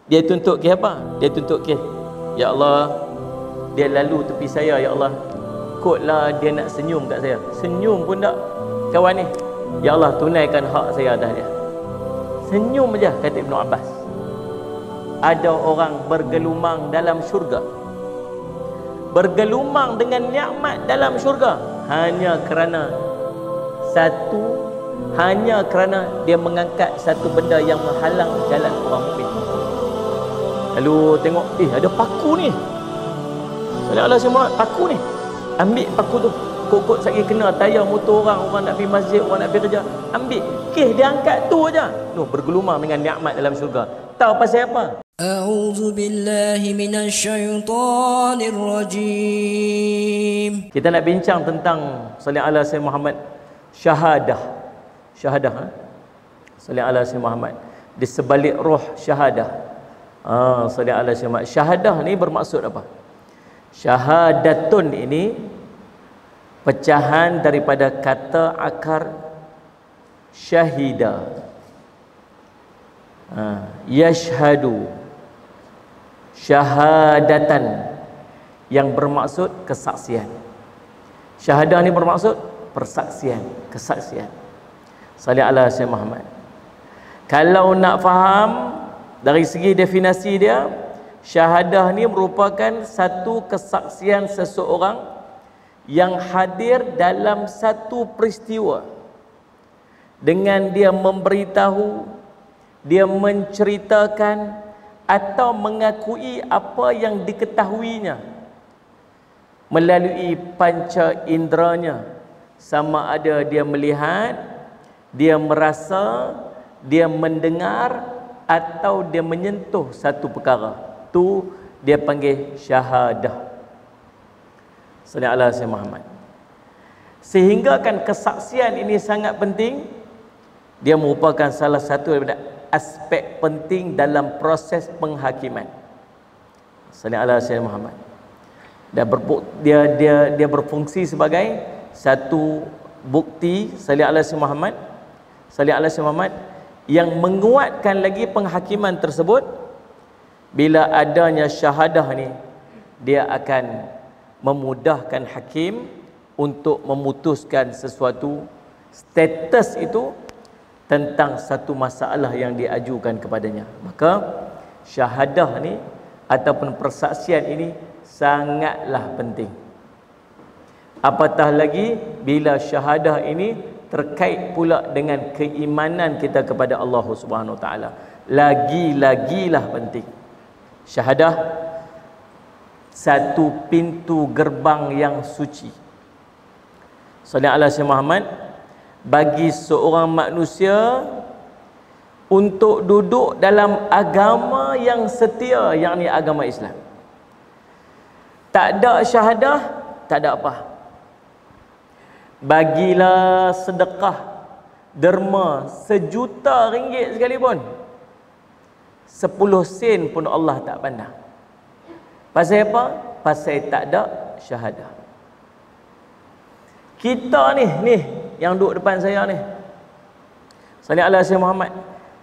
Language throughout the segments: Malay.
Dia tuntut kes apa? Dia tuntut kes, ya Allah, dia lalu tepi saya, ya Allah, kotlah dia nak senyum kat saya. Senyum pun tak kawan ni. Ya Allah, tunaikan hak saya atas dia. Senyum aja, kata Ibn Abbas. Ada orang bergelumang dalam syurga, bergelumang dengan nikmat dalam syurga, hanya kerana dia mengangkat satu benda yang menghalang jalan orang mukmin. Lalu tengok, ada paku ni. Allah semua paku ni. Ambil paku tu. Kok sekali kena tayar motor orang nak pergi masjid, orang nak pergi kerja. Ambil. Kes dia angkat tu aja. Tu bergelumang dengan nikmat dalam syurga. Tahu pasal apa? A'udzu billahi minasyaitonir rajim. Kita nak bincang tentang sallallahu alaihi wasallam Muhammad, syahadah. Syahadah, sallallahu alaihi wasallam Muhammad. Di sebalik roh syahadah. Sallallahu alaihi wasallam. Syahadah ni bermaksud apa? Syahadatun ini pecahan daripada kata akar syahida. Yashhadu, syahadatan, yang bermaksud kesaksian. Syahadah ni bermaksud persaksian, kesaksian. Sallallahu alaihi wasallam Muhammad. Kalau nak faham dari segi definisi dia, syahadah ni merupakan satu kesaksian seseorang yang hadir dalam satu peristiwa dengan dia memberitahu, dia menceritakan atau mengakui apa yang diketahuinya melalui panca inderanya, sama ada dia melihat, dia merasa, dia mendengar atau dia menyentuh satu perkara. Tu dia panggil syahadah. Sallallahu alaihi wasallam Muhammad. Sehingga kan kesaksian ini sangat penting. Dia merupakan salah satu daripada aspek penting dalam proses penghakiman. Sallallahu alaihi wasallam Muhammad. Dia berfungsi sebagai satu bukti, sallallahu alaihi wasallam Muhammad, sallallahu alaihi wasallam Muhammad, yang menguatkan lagi penghakiman tersebut. Bila adanya syahadah ni, dia akan memudahkan hakim untuk memutuskan sesuatu status itu tentang satu masalah yang diajukan kepadanya. Maka syahadah ni ataupun persaksian ini sangatlah penting. Apatah lagi bila syahadah ini terkait pula dengan keimanan kita kepada Allah Subhanahu Wa Taala, lagi-lagilah penting. Syahadah satu pintu gerbang yang suci. Sallallahu alaihi wasallam Muhammad, bagi seorang manusia untuk duduk dalam agama yang setia, yakni agama Islam. Tak ada syahadah, tak ada apa. Bagilah sedekah derma RM1 sekalipun, 10 sen pun Allah tak pandang. Pasal apa? Pasal tak ada syahadah. Kita ni yang duduk depan saya ni, sallallahu alaihi wasallam Muhammad,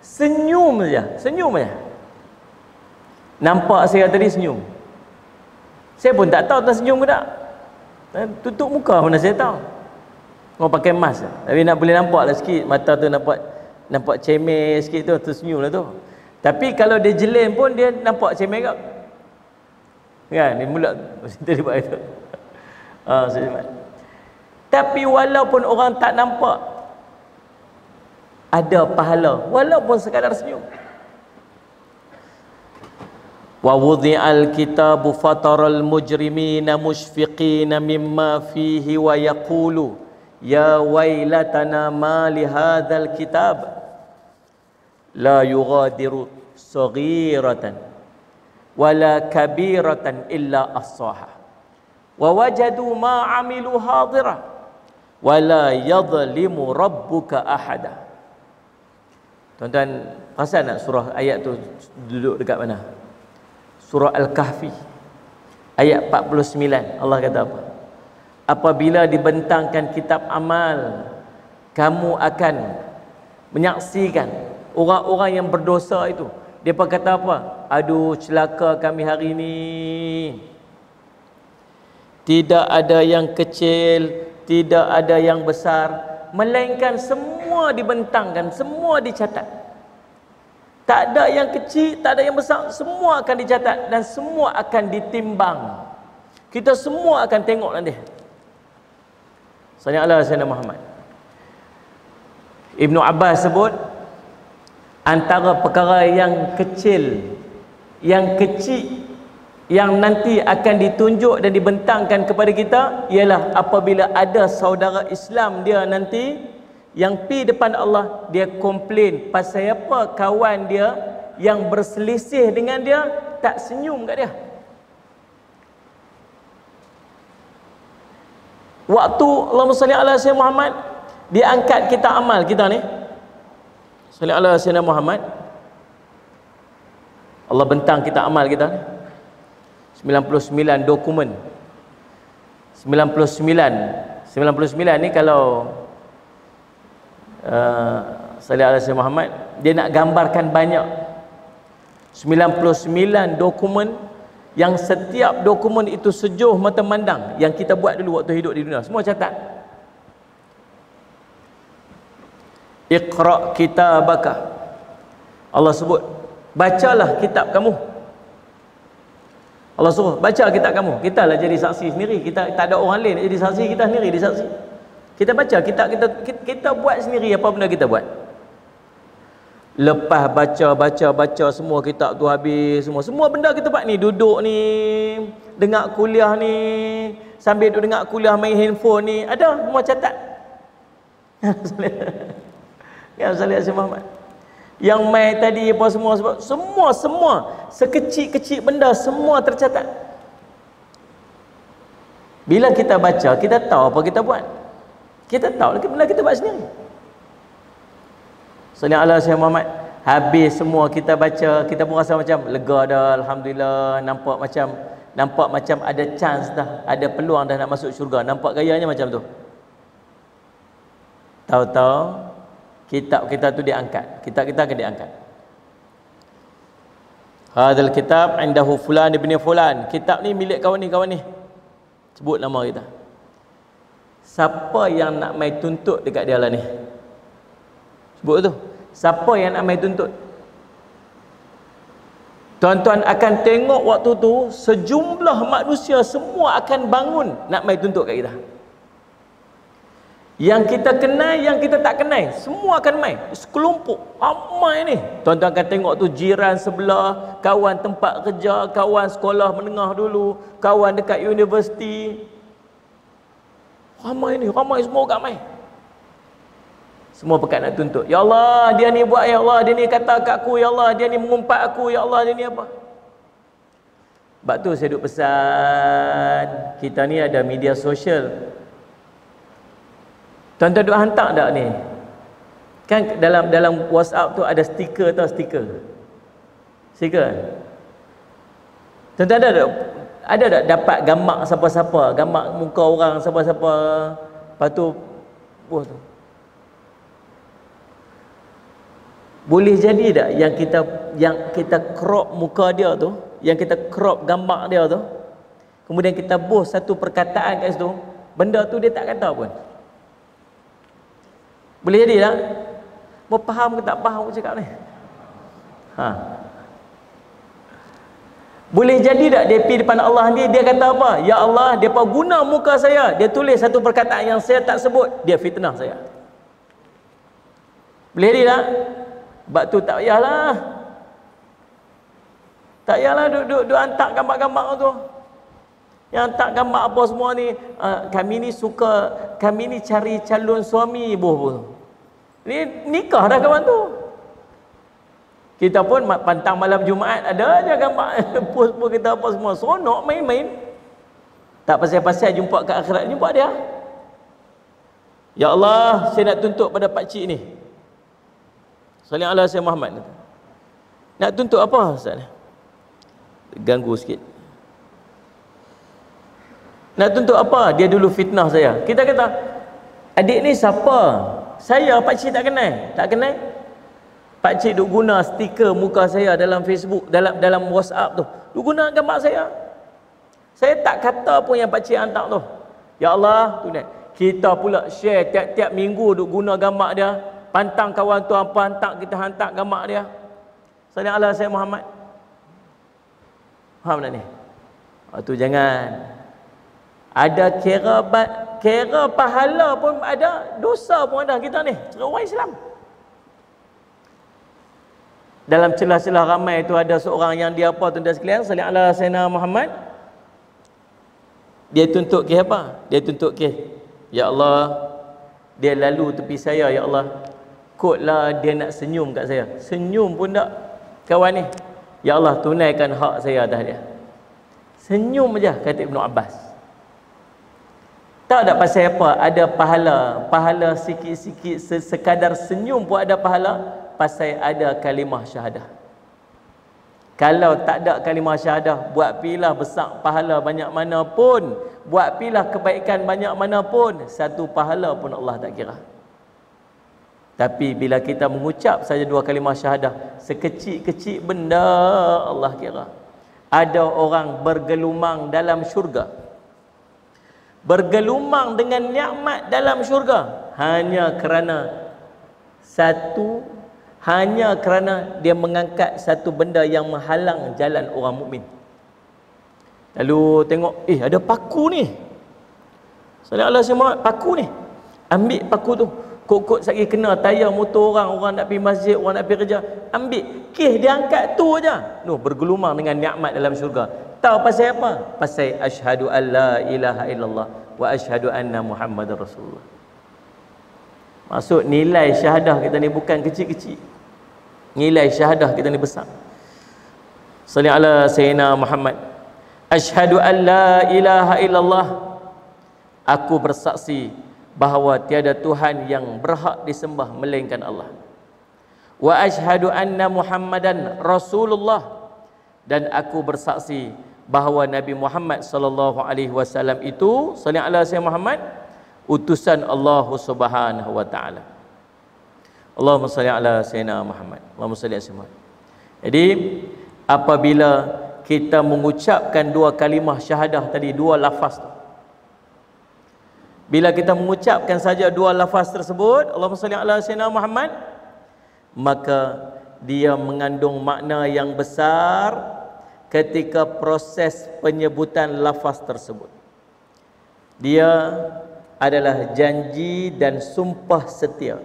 senyum saja. Nampak saya tadi senyum. Saya pun tak tahu tak senyum ke tak. Tutup muka mana saya tahu. Mau pakai mask, tapi nak boleh nampak lah sikit, mata tu nampak cemeh sikit tu, tersenyum lah tu. Tapi kalau dia jelim pun dia nampak cemeh kak. Kan, dia mulut tadi buat itu. Tapi walaupun orang tak nampak, ada pahala walaupun sekadar senyum. Wa wudhi'al kitabu fataral mujrimina mushfiqina mimma fihi wa yaqulu ya wailatana ma li hadzal kitab la yughadiru saghiratan wala kabiratan illa ahsaha wa wajadu ma amilu hadira wala yadhlimu rabbuka ahada. Tuan-tuan perasan tak surah ayat tu duduk dekat mana? Surah Al-Kahfi ayat 49. Allah kata apa? Apabila dibentangkan kitab amal, kamu akan menyaksikan orang-orang yang berdosa itu. Dia kata apa? aduh celaka kami hari ini. Tidak ada yang kecil, tidak ada yang besar, melainkan semua dibentangkan, semua dicatat. Tak ada yang kecil, tak ada yang besar, semua akan dicatat dan semua akan ditimbang. Kita semua akan tengok nanti. Sallallahu alaihi wasallam Muhammad. Ibnu Abbas sebut antara perkara yang kecil, yang nanti akan ditunjuk dan dibentangkan kepada kita ialah apabila ada saudara Islam dia nanti yang pi depan Allah, dia komplain pasal apa kawan dia yang berselisih dengan dia tak senyum kat dia. Waktu Allahumma salli ala sayyidina Muhammad diangkat kita amal kita ni, salli ala sayyidina Muhammad, Allah bentang kita amal kita ni 99 dokumen. 99 ni kalau salli ala sayyidina Muhammad, dia nak gambarkan banyak 99 dokumen yang setiap dokumen itu sejuh mata mandang yang kita buat dulu waktu hidup di dunia, semua catat. Iqra kitabaka, Allah sebut bacalah kitab kamu. Allah suruh baca kitab kamu. Kita lah jadi saksi sendiri, kita tak ada orang lain nak jadi saksi, kita sendiri jadi saksi. Kita baca kitab kita buat sendiri apa benda kita buat. Lepas baca semua kitab tu habis, semua benda kita buat ni, duduk ni, dengar kuliah ni, sambil duduk dengar kuliah main handphone ni, ada semua catat. Ya Sallallahu Alaihi Muhammad. Yang main tadi apa semua sekecil-kecil benda semua tercatat. Bila kita baca, kita tahu apa kita buat. Kita tahu benda kita buat sendiri. Sallallahu Alaihi Muhammad. Habis semua kita baca, kita pun rasa macam lega dah, alhamdulillah, nampak macam ada chance dah, ada peluang dah nak masuk syurga. Nampak gayanya macam tu. Tahu-tahu kitab kita tu diangkat. Kitab kita akan diangkat. Hadzal kitab indahu fulan ibn fulan. Kitab ni milik kawan ni. Sebut nama kita. Siapa yang nak mai tuntut dekat dia lah ni? Sebut tu. Siapa yang nak mai tuntut? Tuan-tuan akan tengok waktu tu sejumlah manusia semua akan bangun nak mai tuntut kat kita. Yang kita kenal, yang kita tak kenal, semua akan mai. Sekelompok ramai ni. Tuan-tuan akan tengok tu jiran sebelah, kawan tempat kerja, kawan sekolah menengah dulu, kawan dekat universiti. Ramai ni, ramai semua akan mai. Semua pekat nak tuntut. Ya Allah, dia ni buat, ya Allah, dia ni kata kat aku, ya Allah, dia ni mengumpat aku, ya Allah, dia ni apa? Sebab tu saya duk pesan, kita ni ada media sosial. Tuan-tuan duk hantar tak ni? Kan dalam WhatsApp tu ada stiker tau, stiker. Tuan-tuan ada tak dapat gambar siapa-siapa, gambar muka orang siapa-siapa. Lepas tu tu. Boleh jadi tak yang kita crop muka dia tu, yang kita crop gambar dia tu, kemudian kita buat satu perkataan kat situ, benda tu dia tak kata pun. Boleh jadi tak? Mau faham ke tak faham aku cakap ni? Boleh jadi tak dia pergi depan Allah ni, dia kata apa? Ya Allah, depa guna muka saya, dia tulis satu perkataan yang saya tak sebut, dia fitnah saya. Boleh jadi tak? Sebab tu tak payahlah. Tak payahlah duduk hantar gambar-gambar tu. Yang hantar gambar apa semua ni, kami ni cari calon suami boh. Ni nikah dah kawan tu. Kita pun pantang malam Jumaat ada aja gambar post kita apa semua. Seronok main-main. Tak pasal-pasal jumpa kat akhirat, jumpa dia. Ya Allah, saya nak tuntut pada pak cik ni. Sallallahu alaihi wasallam Muhammad. Nak tuntut apa Ustaz? Ganggu sikit. Nak tuntut apa? Dia dulu fitnah saya. Kita kata, adik ni siapa? Saya pak cik tak kenal. Tak kenal? pakcik duk guna stiker muka saya dalam Facebook, dalam WhatsApp tu. Duk guna gambar saya. Saya tak kata pun yang pakcik hantar tu. Ya Allah, tu ni. Kita pula share tiap-tiap minggu duk guna gambar dia. Pantang kawan tu apa hantar gambar dia. Salih ala saya Muhammad. Faham tak ni? Tu jangan. Ada kira pahala pun ada, dosa pun ada kita ni. Cara orang Islam. Dalam celah-celah ramai tu ada seorang yang dia apa tuan-tuan sekalian, salih ala Sayyidina Muhammad. Dia tuntut ke apa? Dia tuntut ke, ya Allah, dia lalu tepi saya, ya Allah. Kotlah dia nak senyum kat saya. Senyum pun tak kawan ni. Ya Allah, tunaikan hak saya atas dia. Senyum aja, kata Ibnu Abbas. Tahu tak pasal apa? Ada pahala sikit-sikit, sekadar senyum pun ada pahala. Pasal ada kalimah syahadah. Kalau tak ada kalimah syahadah, buat pilah besar pahala banyak mana pun, buat pilah kebaikan banyak mana pun, satu pahala pun Allah tak kira. Tapi bila kita mengucap saja dua kalimah syahadah, sekecil-kecil benda Allah kira. Ada orang bergelumang dalam syurga, bergelumang dengan nikmat dalam syurga, hanya kerana dia mengangkat satu benda yang menghalang jalan orang mukmin. Lalu tengok, ada paku ni. Sallallahu alaihi wasallam, paku ni. Ambil paku tu. Kok-kok sekali kena tayar motor orang nak pergi masjid, orang nak pergi kerja. Ambil. Dia angkat tu aja. Bergelumang dengan nikmat dalam syurga. Tahu pasal apa? Pasal asyhadu an la ilaha illallah wa asyhadu anna Muhammadar Rasulullah. Maksud nilai syahadah kita ni bukan kecil-kecil. Nilai syahadah kita ni besar. Salli ala Sayyidina Muhammad. Asyhadu an la ilaha illallah. Aku bersaksi bahawa tiada Tuhan yang berhak disembah melainkan Allah. Wa asyhadu anna Muhammadan Rasulullah. Dan aku bersaksi bahawa Nabi Muhammad sallallahu alaihi wasallam itu, salli ala Sayyidina Muhammad, utusan Allah Subhanahu wa taala. Allahumma salli ala Sayyidina Muhammad. Allahumma salli ala Sayyidina Muhammad. Jadi apabila kita mengucapkan dua kalimah syahadah tadi, dua lafaz tu, bila kita mengucapkan saja dua lafaz tersebut, Allahumma salli ala Sayyidina Muhammad, maka dia mengandung makna yang besar ketika proses penyebutan lafaz tersebut. Dia adalah janji dan sumpah setia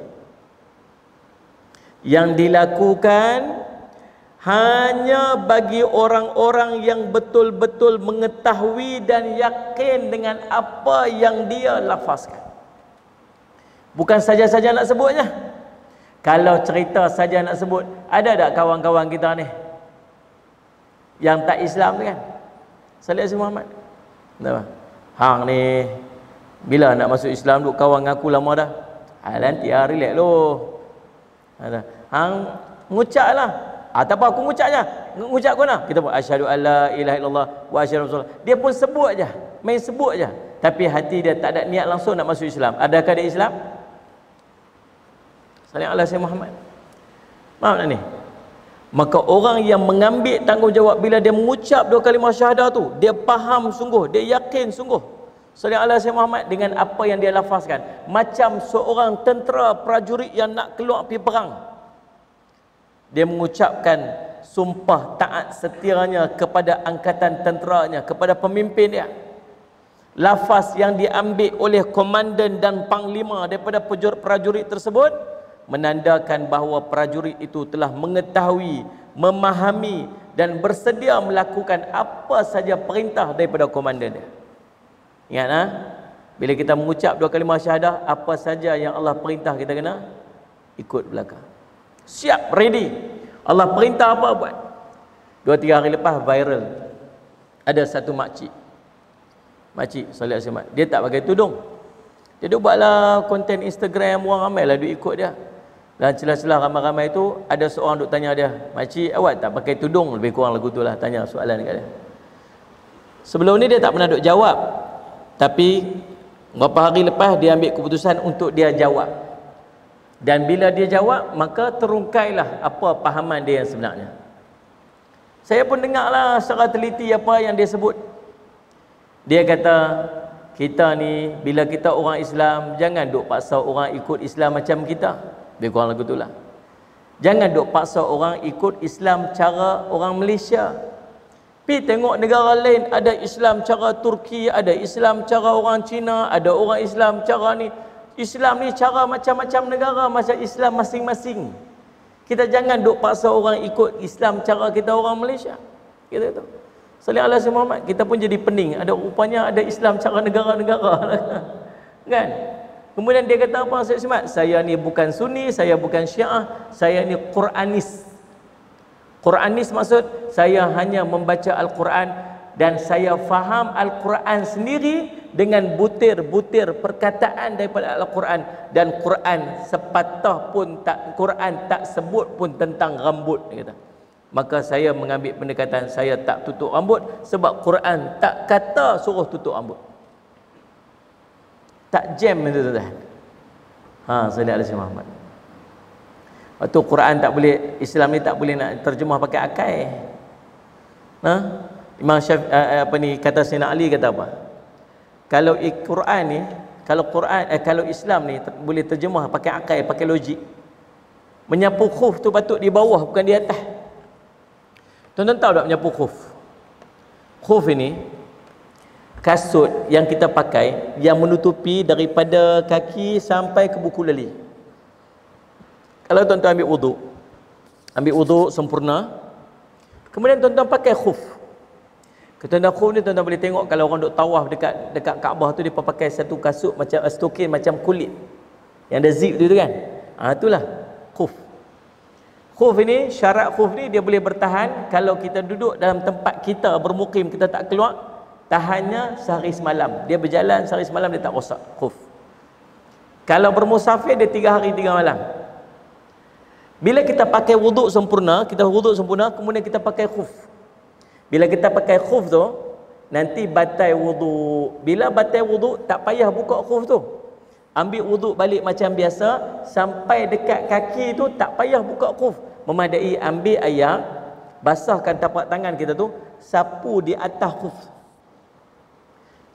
yang dilakukan hanya bagi orang-orang yang betul-betul mengetahui dan yakin dengan apa yang dia lafazkan. Bukan saja-saja nak sebutnya. Kalau cerita saja nak sebut, ada tak kawan-kawan kita ni yang tak Islam tu kan? Salih Alaihi Muhammad. Kenapa? Hang ni bila nak masuk Islam duk kawan dengan aku lama dah. Nanti relax loh. Hang ngucap lah. Tak apa aku ngucap je. Ngucap kau nak. Kita buat asyhadu alla ilaha illallah wa asyhadu rasulullah. Dia pun sebut aja, main sebut aja. Tapi hati dia tak ada niat langsung nak masuk Islam. Adakah dia Islam? Salih ala Sayyidina Muhammad. Faham tak ni? Maka orang yang mengambil tanggungjawab bila dia mengucap dua kalimah syahadah tu, dia faham sungguh, dia yakin sungguh. Salih ala Sayyidina Muhammad dengan apa yang dia lafazkan. Macam seorang tentera prajurit yang nak keluar pergi perang. Dia mengucapkan sumpah taat setianya kepada angkatan tenteranya, kepada pemimpin dia. Lafaz yang diambil oleh komandan dan panglima daripada prajurit tersebut menandakan bahawa prajurit itu telah mengetahui, memahami dan bersedia melakukan apa saja perintah daripada komandan dia. Ingat bila kita mengucap dua kalimah syahadah, apa saja yang Allah perintah kita kena ikut belakang. Siap, ready. Allah perintah apa buat. 2-3 hari lepas viral. Ada satu makcik Salih Alaihi Wasallam, dia tak pakai tudung. Dia buatlah konten Instagram, orang ramai lah duk ikut dia. Dan celah-celah ramai-ramai tu ada seorang duk tanya dia, "Makcik, awak tak pakai tudung?" Lebih kurang lagu tu lah, tanya soalan dekat dia. Sebelum ni dia tak pernah duk jawab. Tapi beberapa hari lepas dia ambil keputusan untuk dia jawab. Dan bila dia jawab, maka terungkailah apa pahaman dia yang sebenarnya. Saya pun dengarlah secara teliti apa yang dia sebut. Dia kata, kita ni bila kita orang Islam, jangan duk paksa orang ikut Islam macam kita. Dia kurang lagu itulah. Jangan duk paksa orang ikut Islam cara orang Malaysia. Pi tengok negara lain, ada Islam cara Turki, ada Islam cara orang Cina, ada orang Islam cara ni. Islam ni cara macam-macam negara, macam Islam masing-masing. Kita jangan duk paksa orang ikut Islam cara kita orang Malaysia. Kita tu. Salih alaihi Muhammad, kita pun jadi pening. Ada rupanya ada Islam cara negara-negara. Kan? Kemudian dia kata apa Syed Simat? Saya ni bukan Sunni, saya bukan Syiah, saya ni Quranis. Quranis maksud saya hanya membaca Al-Quran dan saya faham Al-Quran sendiri dengan butir-butir perkataan daripada Al-Quran, dan Quran sepatah pun tak, Quran tak sebut pun tentang rambut, dia kata. Maka saya mengambil pendekatan saya tak tutup rambut sebab Quran tak kata suruh tutup rambut. Tak jam itu tuan. Sallallahu alaihi Muhammad. Waktu Quran tak boleh, Islam ni tak boleh nak terjemah pakai akai. Imam Syafi'i kata Sayyidina Ali kata apa? Kalau Quran ni, kalau Islam ni boleh terjemah pakai akai, pakai logik. Menyapu khuf tu patut di bawah bukan di atas. Tuan-tuan tahu tak menyapu khuf? Khuf ini kasut yang kita pakai yang menutupi daripada kaki sampai ke buku lali. Kalau tuan-tuan ambil wuduk sempurna, kemudian tuan-tuan pakai khuf. Tuan-tuan khuf ni tuan-tuan boleh tengok kalau orang duk tawaf dekat Kaabah tu, dia pakai satu kasut macam stokin macam kulit yang ada zip tu kan. Itulah khuf. Khuf ini, syarat khuf ni dia boleh bertahan kalau kita duduk dalam tempat kita bermukim, kita tak keluar, tahannya sehari semalam. Dia berjalan sehari semalam, dia tak rosak khuf. Kalau bermusafir dia 3 hari 3 malam. Bila kita pakai wuduk sempurna, kemudian kita pakai khuf. Bila kita pakai khuf tu, nanti batal wuduk. Bila batal wuduk, tak payah buka khuf tu. Ambil wuduk balik macam biasa, sampai dekat kaki tu tak payah buka khuf. Memadai ambil air, basahkan tapak tangan kita tu, sapu di atas khuf.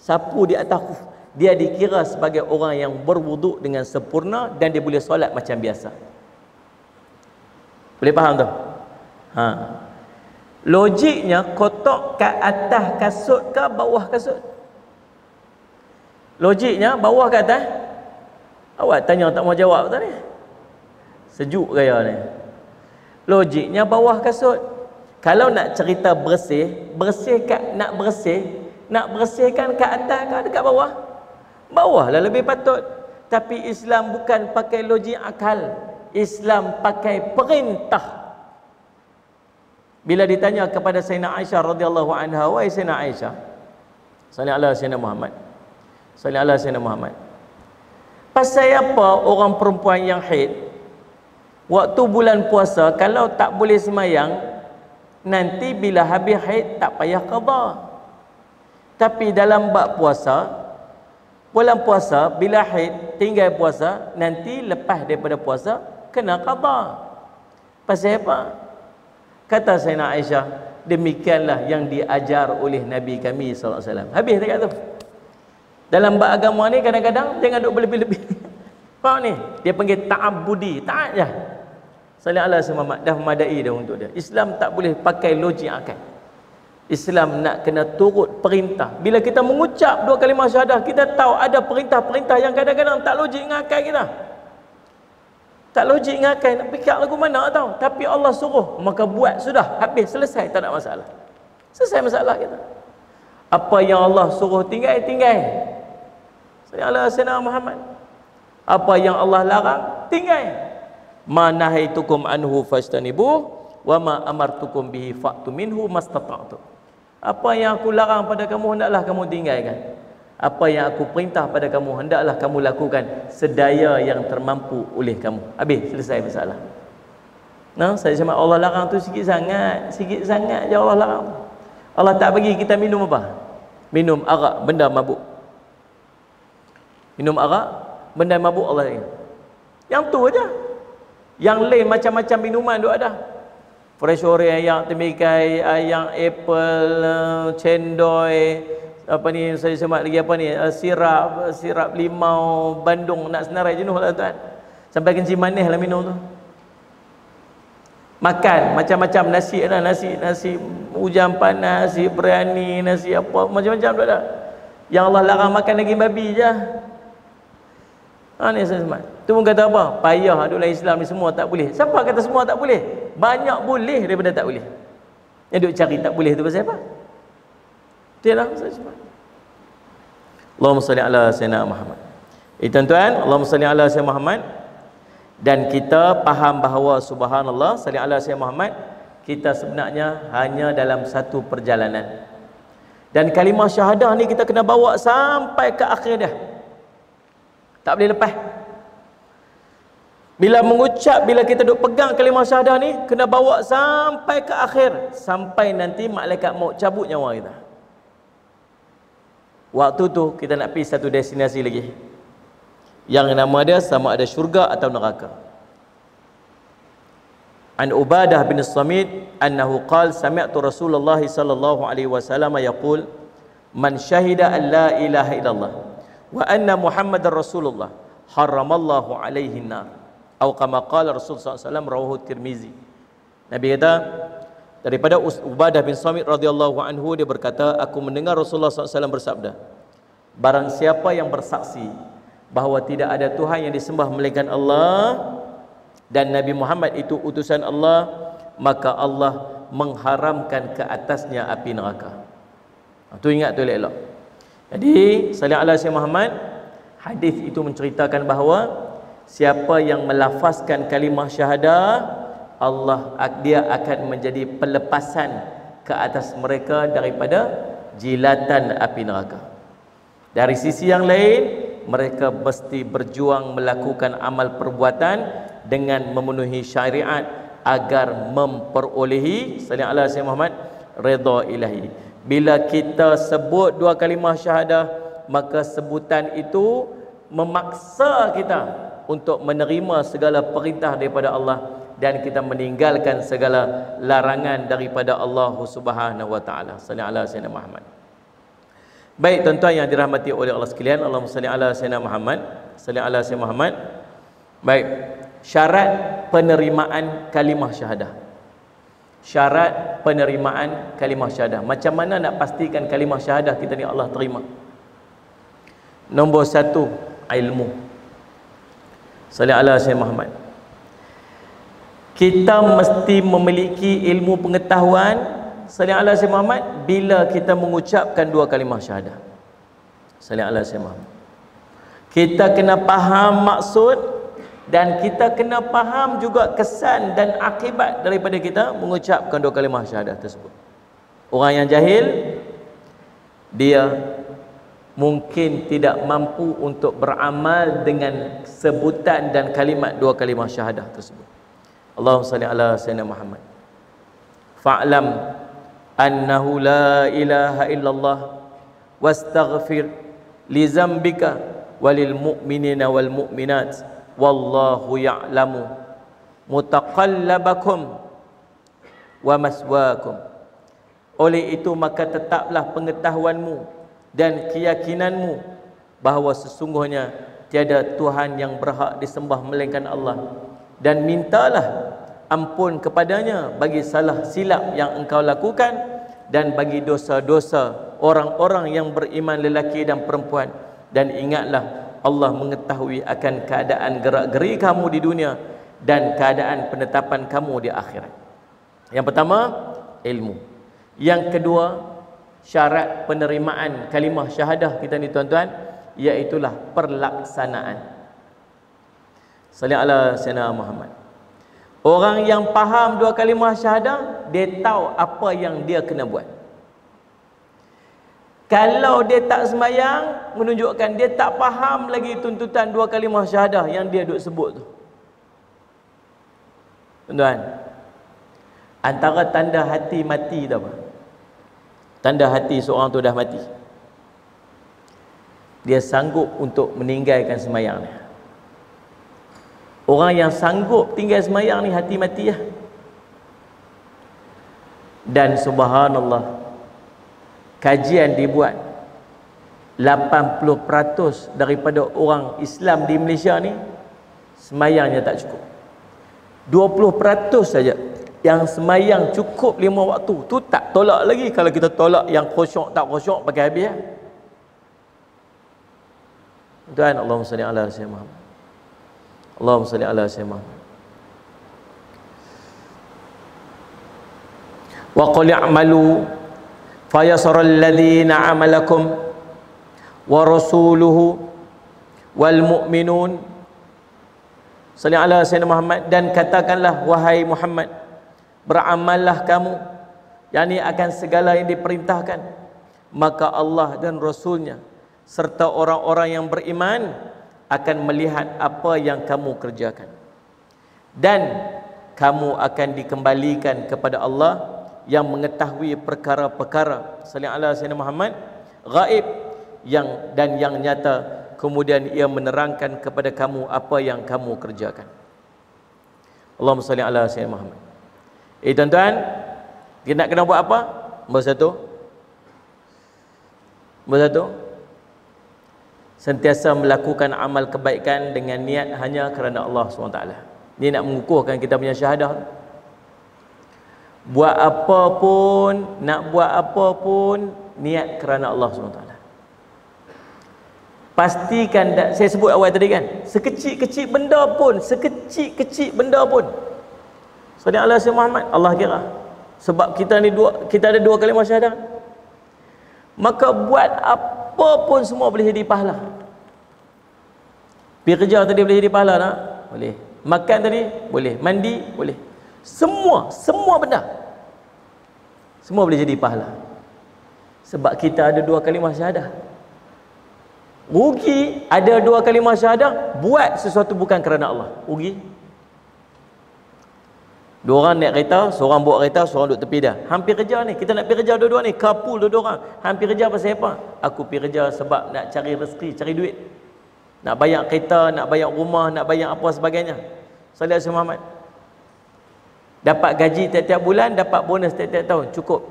Sapu di atas khuf. Dia dikira sebagai orang yang berwuduk dengan sempurna dan dia boleh solat macam biasa. Boleh faham tu? Logiknya kotak kat atas kasut ke bawah kasut? Logiknya bawah ke atas? Awak tanya tak mau jawab tadi. Sejuk gaya ni. Logiknya bawah kasut. Kalau nak cerita nak bersihkan kat atas ke dekat bawah? Bawah lah lebih patut. Tapi Islam bukan pakai logik akal. Islam pakai perintah. Bila ditanya kepada Sayyidina Aisyah radhiyallahu anha, wahai Sayyidina Aisyah, sallallahu alaihi Muhammad, sallallahu alaihi Muhammad, pasal apa orang perempuan yang haid waktu bulan puasa kalau tak boleh semayang, nanti bila habis haid tak payah qada, tapi dalam bab puasa, bulan puasa bila haid tinggal puasa, nanti lepas daripada puasa kena qada. Pasal apa? Kata Sayyidina Aisyah, demikianlah yang diajar oleh Nabi kami sallallahu alaihi wasallam. Habis dekat tu. Dalam bab agama ni kadang-kadang jangan duk berlebih-lebih. Faham ni? Dia panggil ta'abbudi, taat je. Sallallahu alaihi wasallam dah memadai dah untuk dia. Islam tak boleh pakai logik akal. Islam nak kena turut perintah. Bila kita mengucap 2 kalimah syahadah, kita tahu ada perintah-perintah yang kadang-kadang tak logik dengan akal kita. Tak logik dengan akal, nak fikir lagu mana tahu. Tapi Allah suruh, maka buat sudah, habis, selesai, tak ada masalah. Selesai masalah kita. Apa yang Allah suruh tinggal. Sayyidina Muhammad. Apa yang Allah larang, tinggal. Ma nahaitukum anhu fastanibuh wa ma amartukum bihi fa'tu minhu mastata'tu. Apa yang aku larang pada kamu hendaklah kamu tinggalkan. Apa yang aku perintah pada kamu hendaklah kamu lakukan sedaya yang termampu oleh kamu. Habis, selesai masalah. Saya cakap Allah larang tu sikit sangat je Allah larang. Allah tak bagi kita minum apa? Minum arak, benda mabuk. Minum arak, benda mabuk Allah ingat. Yang tu aja. Yang lain macam-macam minuman duk ada. Fresh orange, yang temikai, yang apple, cendol, apa ni saya semak lagi apa ni, sirap limau, bandung, nak senarai jenuh lah tuan. Sampai kencing manis lah minum tu. Makan macam-macam nasi ada, nasi hujan panas, nasi biryani, nasi apa macam-macam tu ada. Yang Allah larang makan daging babi je. Ni saya semak. Tu pun kata apa? Payah duk dalam Islam ni semua tak boleh. Siapa kata semua tak boleh? Banyak boleh daripada tak boleh. Yang duk cari tak boleh tu pasal apa? Betul lah saya semak. Allahumma salli ala sayyidina Muhammad. Tuan-tuan, Allahumma salli ala sayyidina Muhammad. Dan kita faham bahawa subhanallah salli ala sayyidina Muhammad, kita sebenarnya hanya dalam satu perjalanan. Dan kalimah syahadah ni kita kena bawa sampai ke akhir dah. Tak boleh lepas. Bila mengucap, bila kita duk pegang kalimah syahadah ni, kena bawa sampai ke akhir, sampai nanti malaikat maut cabut nyawa kita. Waktu tu kita nak pergi satu destinasi lagi, yang nama dia sama ada syurga atau neraka. An Ubadah bin Samit annahu qala sami'tu Rasulullah sallallahu alaihi wasallam yaqul man syahida an la ilaha illallah wa anna Muhammadar Rasulullah haramallahu alaihi nar atau kama qala Rasul sallallahu alaihi wasallam rawahu Tirmizi. Nabi kata daripada Ubadah bin Samit radhiyallahu anhu, dia berkata, aku mendengar Rasulullah sallallahu alaihi wasallam bersabda, barang siapa yang bersaksi bahawa tidak ada Tuhan yang disembah melainkan Allah dan Nabi Muhammad itu utusan Allah, maka Allah mengharamkan ke atasnya api neraka. Tu ingat tu elok-elok. Jadi sallallahu alaihi wasallam Muhammad, hadis itu menceritakan bahawa siapa yang melafazkan kalimah syahadah, Allah dia akan menjadi pelepasan ke atas mereka daripada jilatan api neraka. Dari sisi yang lain, mereka mesti berjuang melakukan amal perbuatan dengan memenuhi syariat agar memperolehi sallallahu alaihi wasallam Muhammad redha ilahi. Bila kita sebut dua kalimah syahadah, maka sebutan itu memaksa kita untuk menerima segala perintah daripada Allah dan kita meninggalkan segala larangan daripada Allah Subhanahu wa taala. Sallallahu alaihi wasallam Muhammad. Baik tuan-tuan yang dirahmati oleh Allah sekalian, Allahumma salli ala sayyidina Muhammad, salli ala sayyidina Muhammad. Baik, syarat penerimaan kalimah syahadah. Syarat penerimaan kalimah syahadah. Macam mana nak pastikan kalimah syahadah kita ni Allah terima? Nombor satu, ilmu. Salli ala sayyidina Muhammad. Kita mesti memiliki ilmu pengetahuan sallallahu alaihi wasallam Muhammad bila kita mengucapkan dua kalimah syahadah. Sallallahu alaihi wasallam Muhammad. Kita kena faham maksud dan kita kena faham juga kesan dan akibat daripada kita mengucapkan dua kalimah syahadah tersebut. Orang yang jahil, dia mungkin tidak mampu untuk beramal dengan sebutan dan kalimat dua kalimah syahadah tersebut. Allahumma salli ala sayyidina Muhammad. Fa'lam annahu la ilaha illallah wastaghfir li zambika walil mu'minina wal mu'minat wallahu ya'lamu mutaqallabakum wa maswaakum. Oleh itu maka tetaplah pengetahuanmu dan keyakinanmu bahawa sesungguhnya tiada Tuhan yang berhak disembah melainkan Allah, dan mintalah ampun kepadanya bagi salah silap yang engkau lakukan dan bagi dosa-dosa orang-orang yang beriman lelaki dan perempuan, dan ingatlah Allah mengetahui akan keadaan gerak-geri kamu di dunia dan keadaan penetapan kamu di akhirat. Yang pertama, ilmu. Yang kedua, syarat penerimaan kalimah syahadah kita ni tuan-tuan, iaitulah perlaksanaan. Sallallahu alaihi wasallam Muhammad. Orang yang faham dua kalimah syahadah, dia tahu apa yang dia kena buat. Kalau dia tak sembahyang, menunjukkan dia tak faham lagi tuntutan dua kalimah syahadah yang dia duk sebut tu. Tuan-tuan, antara tanda hati mati tu apa? Tanda hati seorang tu dah mati, dia sanggup untuk meninggalkan sembahyang dia. Orang yang sanggup tinggal semayang ni hati mati lah. Dan subhanallah, kajian dibuat 80% daripada orang Islam di Malaysia ni semayangnya tak cukup. 20% saja yang semayang cukup 5 waktu. Tu tak tolak lagi kalau kita tolak yang khusyuk tak khusyuk pakai habis lah. Tuhan, Allahumma salli ala sayyidina Muhammad. Allahumma salli ala sayyidina Muhammad. Wa qul i'malu fayasara alladhina 'amalakum wa rasuluhu wal mu'minun. Salli ala sayyidina Muhammad. Dan katakanlah, wahai Muhammad, beramallah kamu, yakni akan segala yang diperintahkan, maka Allah dan Rasulnya serta orang-orang yang beriman akan melihat apa yang kamu kerjakan, dan kamu akan dikembalikan kepada Allah yang mengetahui perkara-perkara, salli ala sayyidina Muhammad, gaib dan yang nyata, kemudian ia menerangkan kepada kamu apa yang kamu kerjakan. Allahumma salli ala sayyidina Muhammad. Tuan-tuan, kita nak kena buat apa? Nombor satu, sentiasa melakukan amal kebaikan dengan niat hanya kerana Allah SWT. Ini nak mengukuhkan kita punya syahadah. Buat apa pun, nak buat apa pun, niat kerana Allah SWT. Pastikan, saya sebut awal tadi kan, sekecil-kecil benda pun, Salli ala sayyidina Muhammad, Allah kira. Sebab kita ada 2 kalimah syahadah. Maka buat apa pun semua boleh jadi pahala. Pergi kerja tadi boleh jadi pahala tak? Boleh. Makan tadi boleh, mandi boleh. Semua benda. Semua boleh jadi pahala. Sebab kita ada 2 kalimah syahadah. Rugi ada 2 kalimah syahadah, buat sesuatu bukan kerana Allah. Rugi. 2 orang naik kereta, seorang bawa kereta, seorang duduk tepi dah. Hampir kerja ni, kita nak pergi kerja dua-dua ni, couple dua-dua orang. Hampir kerja pasal apa? Aku pergi kerja sebab nak cari rezeki, cari duit. Nak bayar kereta, nak bayar rumah, nak bayar apa sebagainya. Sallallahu alaihi Muhammad. Dapat gaji tiap-tiap bulan, dapat bonus tiap-tiap tahun, cukup.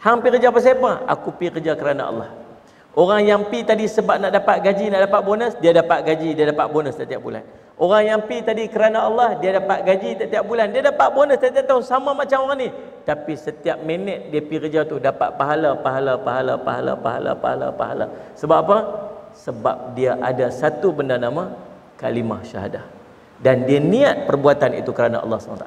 Hampir kerja pasal apa? Aku pergi kerja kerana Allah. Orang yang pergi tadi sebab nak dapat gaji, nak dapat bonus, dia dapat gaji, dia dapat bonus tiap-tiap bulan. Orang yang pergi tadi kerana Allah, dia dapat gaji tiap-tiap bulan, dia dapat bonus tiap-tiap tahun, sama macam orang ni. Tapi setiap minit dia pergi kerja tu dapat pahala. Sebab apa? Sebab dia ada satu benda nama kalimah syahadah. Dan dia niat perbuatan itu kerana Allah SWT.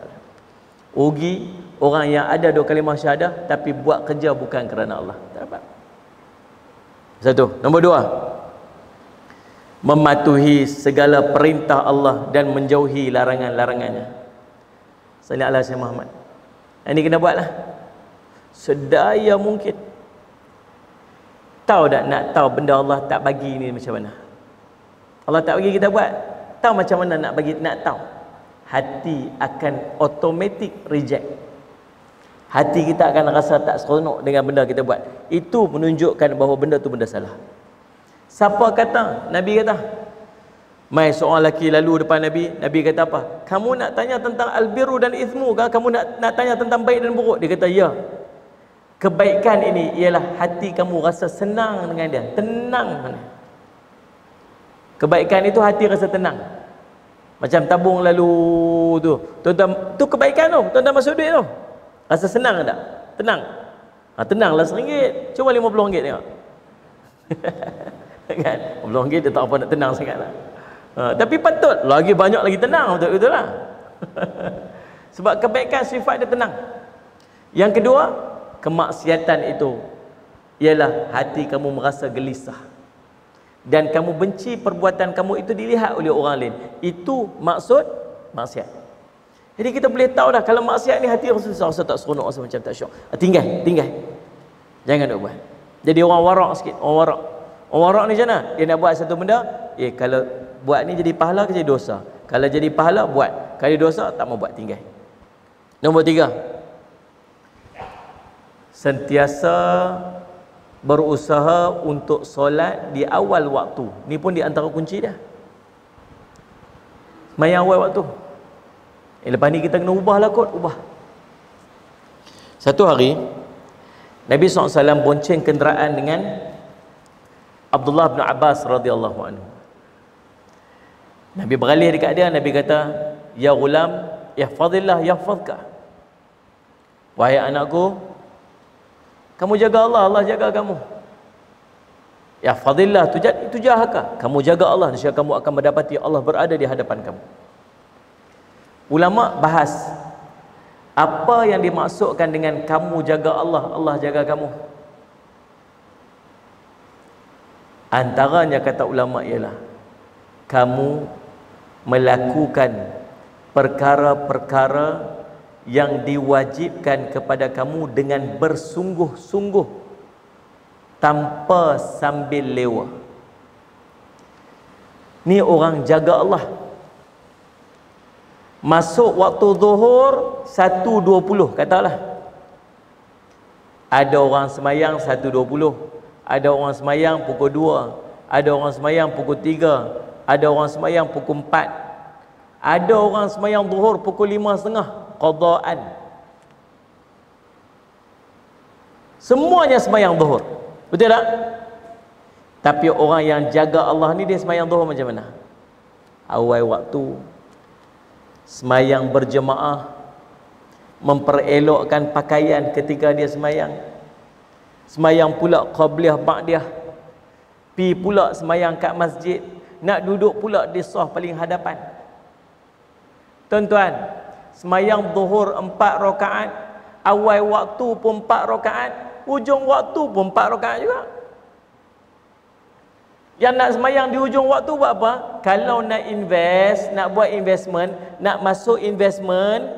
Rugi orang yang ada 2 kalimah syahadah tapi buat kerja bukan kerana Allah. Tak dapat. Satu. Nombor 2, mematuhi segala perintah Allah dan menjauhi larangan-larangannya. Salli ala sayyidina Muhammad. Ini kena buatlah sedaya mungkin. Tahu tak, nak tahu benda Allah tak bagi ni macam mana? Allah tak bagi kita buat, tahu macam mana nak bagi, nak tahu. Hati akan automatic reject. Hati kita akan rasa tak seronok dengan benda kita buat. Itu menunjukkan bahawa benda tu benda salah. Siapa kata? Nabi kata. Mai seorang lelaki lalu depan Nabi. Nabi kata apa? Kamu nak tanya tentang albirru dan ithmu kan? Kamu nak tanya tentang baik dan buruk? Dia kata, ya. Kebaikan ini ialah hati kamu rasa senang dengan dia. Tenang. Kebaikan itu hati rasa tenang. Macam tabung lalu tu. Tuan-tuan, tu kebaikan tu. Tuan-tuan masuk duit tu. Rasa senang tak? Tenang. Tenanglah RM1. Cuma RM50 tengok. Kan? RM50 dia tak apa nak tenang sangat lah. Tapi patut lagi banyak lagi tenang, betul lah. Sebab kebaikan sifat dia tenang. Yang kedua, kemaksiatan itu ialah hati kamu merasa gelisah dan kamu benci perbuatan kamu itu dilihat oleh orang lain. Itu maksud maksiat. Jadi kita boleh tahu dah kalau maksiat ni hati rasa tak seronok, rasa macam tak syok. Tinggal. Jangan nak buat. Jadi orang warak sikit, orang warak ni macam mana? Dia nak buat satu benda, kalau buat ni jadi pahala ke jadi dosa? Kalau jadi pahala, buat. Kalau dosa, tak mau buat, tinggal. Nombor 3, sentiasa berusaha untuk solat di awal waktu. Ni pun di antara kunci dah. Semayang awal waktu. Lepas ni kita kena ubahlah kot, ubah. Satu hari Nabi SAW bonceng kenderaan dengan Abdullah bin Abbas radhiyallahu anhu. Nabi beralih dekat dia, Nabi kata, "Ya ghulam, ihfazillah yahfazka." Wahai anakku, kamu jaga Allah, Allah jaga kamu. Ihfazillah tujahaka. Kamu jaga Allah, nescaya kamu akan mendapati Allah berada di hadapan kamu. Ulama bahas apa yang dimaksudkan dengan kamu jaga Allah, Allah jaga kamu. Antaranya kata ulama ialah kamu melakukan perkara-perkara yang diwajibkan kepada kamu dengan bersungguh-sungguh tanpa sambil lewa. Ni orang jaga Allah. Masuk waktu zuhur 1.20 katalah. Ada orang semayang 1.20, ada orang semayang pukul 2, ada orang semayang pukul 3, ada orang semayang pukul 4, ada orang semayang zuhur pukul 5.30 qadaan. Semuanya semayang zuhur. Betul tak? Tapi orang yang jaga Allah ni dia semayang zuhur macam mana? Awal waktu, semayang berjemaah, memperelokkan pakaian ketika dia semayang, semayang pula qabliyah ba'diyah, pi pula semayang kat masjid, nak duduk pula di saf paling hadapan. Tuan-tuan, semayang zuhur 4 rakaat, awal waktu pun 4 rakaat, hujung waktu pun 4 rakaat juga. Yang nak semayang di hujung waktu buat apa? Kalau nak invest, nak buat investment, nak masuk investment,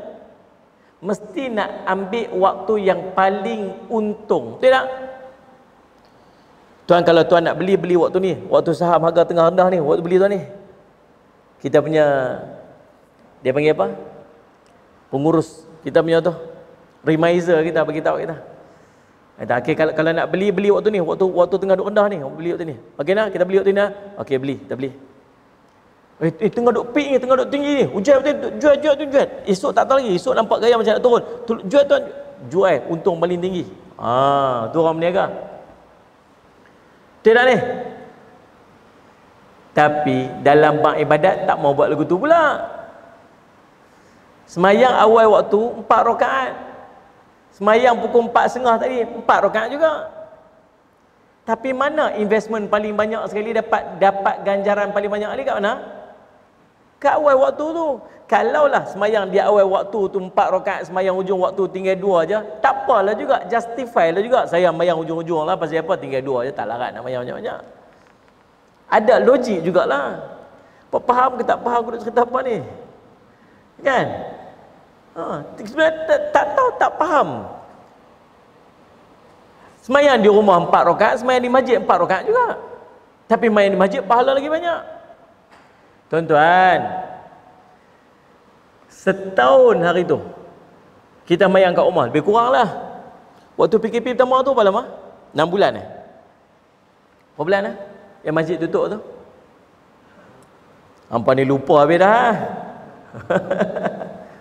mesti nak ambil waktu yang paling untung. Betul tak? Tuan, kalau tuan nak beli waktu ni, waktu saham harga tengah rendah ni, waktu beli tuan ni, kita punya, dia panggil apa? Pengurus kita punya tu, remiser kita bagi tahu kita. Okey, kalau nak beli waktu ni, waktu tengah duk rendah ni, beli waktu ni. Okey nah, kita beli waktu ni nah. Okey, beli, kita beli. Tengah duk peak ni, tengah duk tinggi ni. Hujan betul, jual. Esok tak tahu lagi, esok nampak gaya macam nak turun. Jual tuan, jual, untung paling tinggi. Tu orang berniaga. Betul tak ni? Tapi dalam bab ibadat tak mau buat lagu tu pula. Semayang awal waktu 4 rakaat. Semayang pukul 4.30 tadi 4 rakaat juga. Tapi mana investment paling banyak sekali, dapat ganjaran paling banyak kali kat mana? Kat awal waktu tu. Kalaulah semayang di awal waktu tu 4 rakaat, semayang hujung waktu tinggal 2 aja, tak apalah juga, justify lah juga. Saya mayang hujung-hujung lah, pasal apa? Tinggal 2 aja, tak larat nak mayang banyak-banyak. Ada logik jugalah. Faham ke tak faham aku nak cerita apa ni? Kan? Sebenarnya tak tahu, tak faham. Semayang di rumah 4 rakaat, semayang di masjid 4 rakaat juga. Tapi main di masjid pahala lagi banyak. Tuan-tuan, setahun hari tu kita mayang kat rumah, lebih kurang lah. Waktu PKP pertama tu berapa lama? 6 bulan Berapa bulan yang masjid tutup tu? Hampa ni lupa habis dah.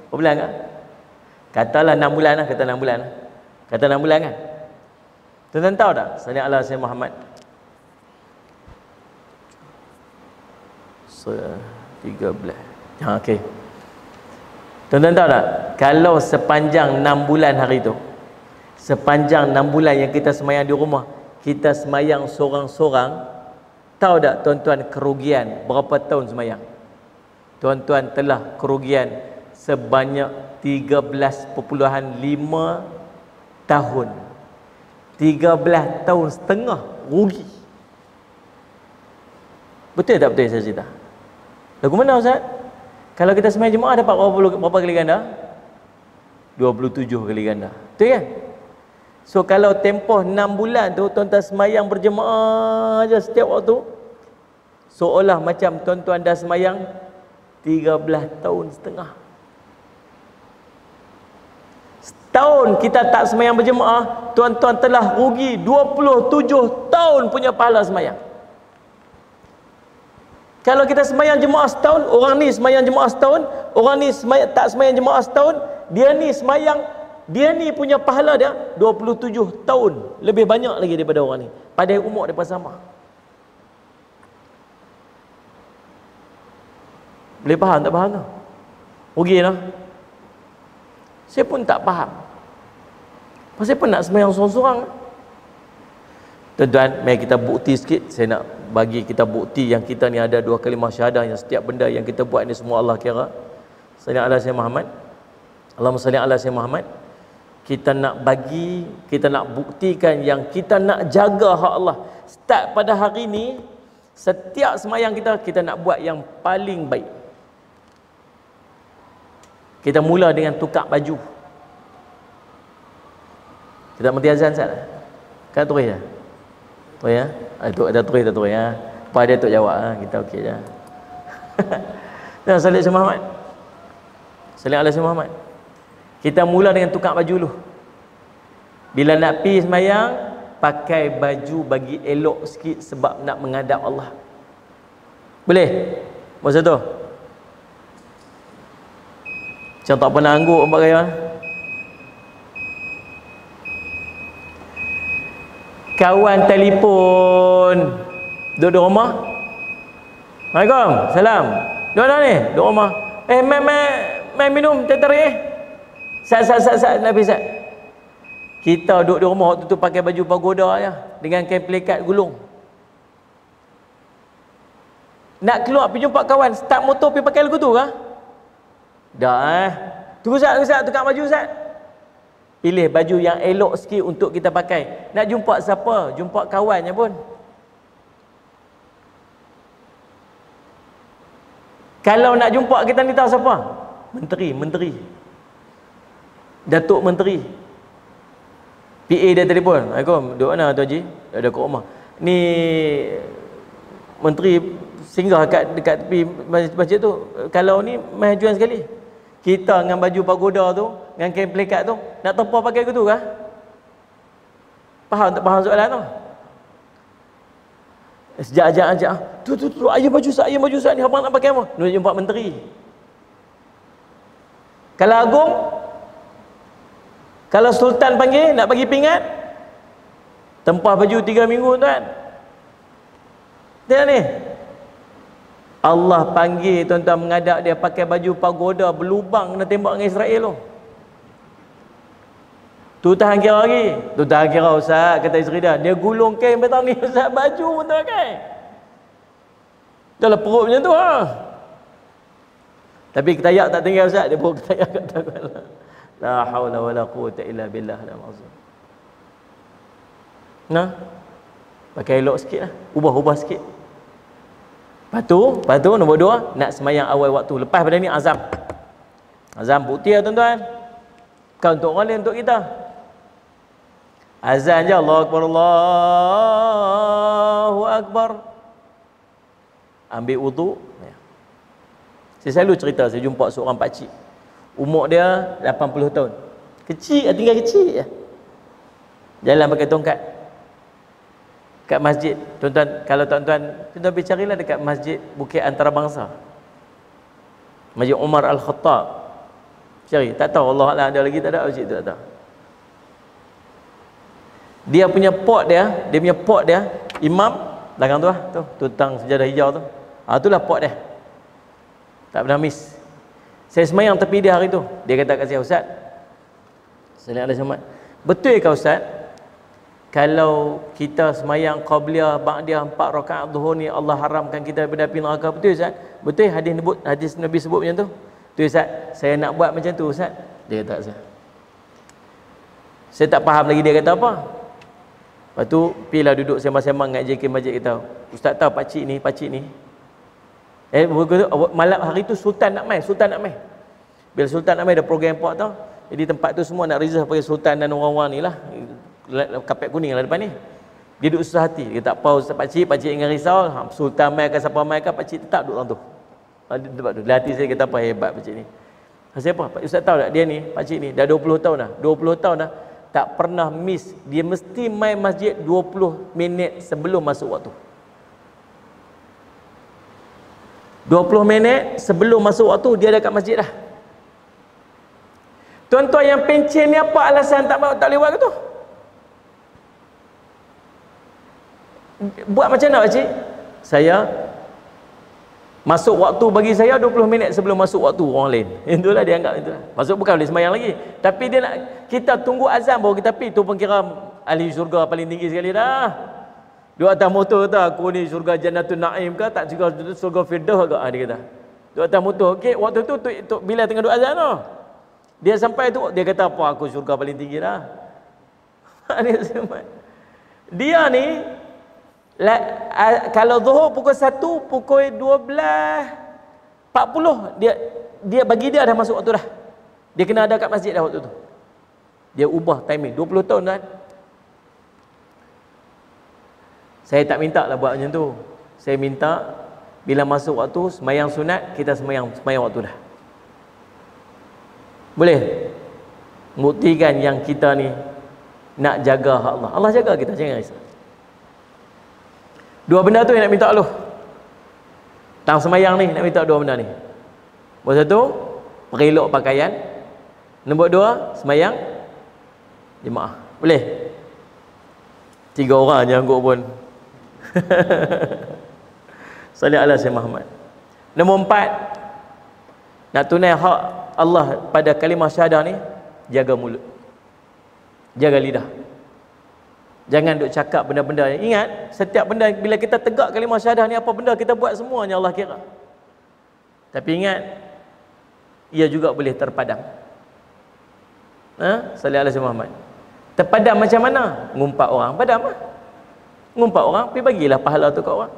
Berapa bulan kan? Katalah 6 bulan lah, kata 6 bulan lah. Kata 6 bulan kan? Tuan-tuan tahu tak? Salih ala Sayyidina Muhammad. 13. Okey. Tuan-tuan tahu tak? Kalau sepanjang 6 bulan hari tu, sepanjang 6 bulan yang kita semayang di rumah, kita semayang sorang-sorang, tahu tak tuan-tuan kerugian berapa tahun semayang? Tuan-tuan telah kerugian sebanyak 13.5 tahun. 13 tahun setengah rugi. Betul tak betul saya cerita? Lagu mana Ustaz? Kalau kita semayang jemaah dapat berapa kali ganda? 27 kali ganda. Betul kan? So kalau tempoh 6 bulan tu tuan-tuan semayang berjemaah aja setiap waktu, seolah macam tuan-tuan dah semayang 13 tahun setengah. Setahun kita tak semayang berjemaah, tuan-tuan telah rugi 27 tahun punya pahala semayang. Kalau kita sembahyang jemaah setahun, orang ni sembahyang jemaah setahun, orang ni tak sembahyang jemaah setahun, dia ni sembahyang, dia ni punya pahala dia 27 tahun lebih banyak lagi daripada orang ni. Padahal umur mereka sama. Boleh faham tak faham tu? Rugi lah. Saya pun tak faham. Pasal pun nak sembahyang sorang-sorang. Tuan-tuan, mari kita bukti sikit. Saya nak bagi kita bukti yang kita ni ada dua kalimah syahadah, yang setiap benda yang kita buat ni semua Allah kira. Salli ala Sayyidina Muhammad. Allahumma salli ala Sayyidina Muhammad. Kita nak bagi, kita nak buktikan yang kita nak jaga hak Allah. Start pada hari ni, setiap sembahyang kita nak buat yang paling baik. Kita mula dengan tukar baju. Kita mesti azan Ustaz. Kan turis ya? Turis ya? Itu ada turis tak turis ya? Apa dia tu jawab, kita okey je. Nah, salli ala Muhammad. Salli ala Muhammad. Kita mula dengan tukar baju dulu. Bila nak pergi sembahyang, pakai baju bagi elok sikit sebab nak menghadap Allah. Boleh? Masa tu. Macam tak pernah angguk empat gaya. Kawan telefon duduk rumah. Assalamualaikum. Salam. Duduk ni? Duduk rumah. Mai minum teh tarik. Sat Nabi Sat. Kita duduk di rumah waktu tu pakai baju pagoda je dengan kain pelikat gulung. Nak keluar pergi jumpa kawan, start motor pergi pakai lagu tu kah? Dah Tunggu Ustaz, tukar baju Ustaz. Pilih baju yang elok sikit untuk kita pakai. Nak jumpa siapa? Jumpa kawannya pun. Kalau nak jumpa kita ni tahu siapa? Menteri. Datuk Menteri. PA dia telefon. Assalamualaikum. Duduk mana Tuan Haji? Ada kat rumah. Ni Menteri singgah dekat tepi masjid tu. Kalau ni majuan sekali. Kita dengan baju pagoda tu, dengan kain pelikat tu, nak tempah pakai gitu kah? Faham tak faham soalan tu? Sejak ajak. Tu ayah baju Ustaz ni, abang nak pakai apa? Nak jumpa menteri. Kalau agung, kalau sultan panggil nak bagi pingat, tempah baju 3 minggu tuan. Tengok ni. Allah panggil tuan-tuan menghadap dia pakai baju pagoda berlubang kena tembak dengan Israel tu. Tu tahan kira lagi. Tu tahan kira Ustaz, kata isteri dia gulung kain petang ni Ustaz, baju pun tak pakai. Dalam perut macam tu ha. Tapi ketayak tak tinggal Ustaz, dia pun ketayak kat tangan. La haula wala quwwata illa billah al-azim. Nah. Pakai elok sikitlah, ubah sikit. Lepas tu nombor 2, nak sembahyang awal waktu. Lepas pada ni azam. Azam bukti lah tuan-tuan. Bukan untuk orang lain, untuk kita. Azan je, Allahu Akbar, Allahu Akbar. Ambil wudu. Saya selalu cerita, saya jumpa seorang pakcik. Umur dia 80 tahun. Kecil, tinggal kecil je. Jalan pakai tongkat. Kat masjid, tuan-tuan, kalau tuan-tuan pergi carilah dekat masjid Bukit Antarabangsa. Masjid Umar Al-Khattab. Cari, tak tahu Allah Allah ada lagi tak ada masjid tu, tak tahu. Dia punya pot dia, imam belakang tu lah, tu tang sejadah hijau tu. Itulah pot dia. Tak pernah miss. Saya semayang tepi dia hari tu. Dia kata kat saya, Ustaz, sallallahu alaihi wasallam, betul ke Ustaz? Kalau kita semayang qabliyah, ba'diyah 4 rakaat zuhur ni Allah haramkan kita daripada api neraka, betul Ustaz? Betul hadis Nabi sebut macam tu? Betul Ustaz, saya nak buat macam tu Ustaz. Dia kata saya tak faham lagi dia kata apa. Lepas tu pergilah duduk sembang-sembang dengan JK masjid kita. Ustaz tahu pakcik ni. Malam hari tu Sultan nak mai. Bila Sultan nak mai ada program import tau. Jadi tempat tu semua nak reserve bagi Sultan dan orang-orang ni lah. Kapet kuning lah depan ni. Dia duduk susah hati. Dia tak tahu pakcik dengan risau. Sultan mai ke siapa mai ke, pakcik tetap duduk dalam tu. Di hati saya kata apa hebat pakcik ni. Siapa? Ustaz tahu tak dia ni, pakcik ni dah 20 tahun dah. 20 tahun dah tak pernah miss. Dia mesti mai masjid 20 minit sebelum masuk waktu. 20 minit sebelum masuk waktu dia dah kat masjid dah. Tuan-tuan yang pencen ni apa alasan tak boleh buat ke tu? Buat macam mana pakcik? Saya masuk waktu bagi saya 20 minit sebelum masuk waktu orang lain. Itulah dia anggap itulah. Masuk bukan boleh sembahyang lagi. Tapi dia nak kita tunggu azan baru kita pergi. Itu pun kira ahli syurga paling tinggi sekali dah. Dua atas motor kata aku ni syurga Jannatul Naim ke tak juga syurga Firdaus ke dia kata. Dua atas motor. Okey, waktu tu bila tengah duk azan tu. Dia sampai tu dia kata apa aku syurga paling tinggi dah. Dia ni kalau zuhur pukul 1, pukul 12.40 dia bagi dia dah masuk waktu dah. Dia kena ada kat masjid dah waktu tu. Dia ubah timing 20 tahun dah. Saya tak minta lah buat macam tu. Saya minta bila masuk waktu sembahyang sunat kita sembahyang waktu dah. Boleh? Buktikan yang kita ni nak jaga hak Allah. Allah jaga kita, jangan risau. Dua benda tu yang nak minta Allah. Tang sembahyang ni nak minta dua benda ni. Nombor satu, perelok pakaian. Nombor dua, sembahyang jemaah. Boleh? 3 orang je angguk pun. Salih ala Sayyidina Muhammad. Nombor 4, nak tunai hak Allah pada kalimah syahadah ni, jaga mulut, jaga lidah. Jangan duk cakap benda-benda. Ingat, setiap benda bila kita tegak kalimah syahadah ni, apa benda kita buat semuanya Allah kira. Tapi ingat, ia juga boleh terpadam. Salih ala Sayyidina Muhammad. Terpadam macam mana? Ngumpat orang, padam lah. Ngumpat orang, pergi bagilah pahala tu kat orang.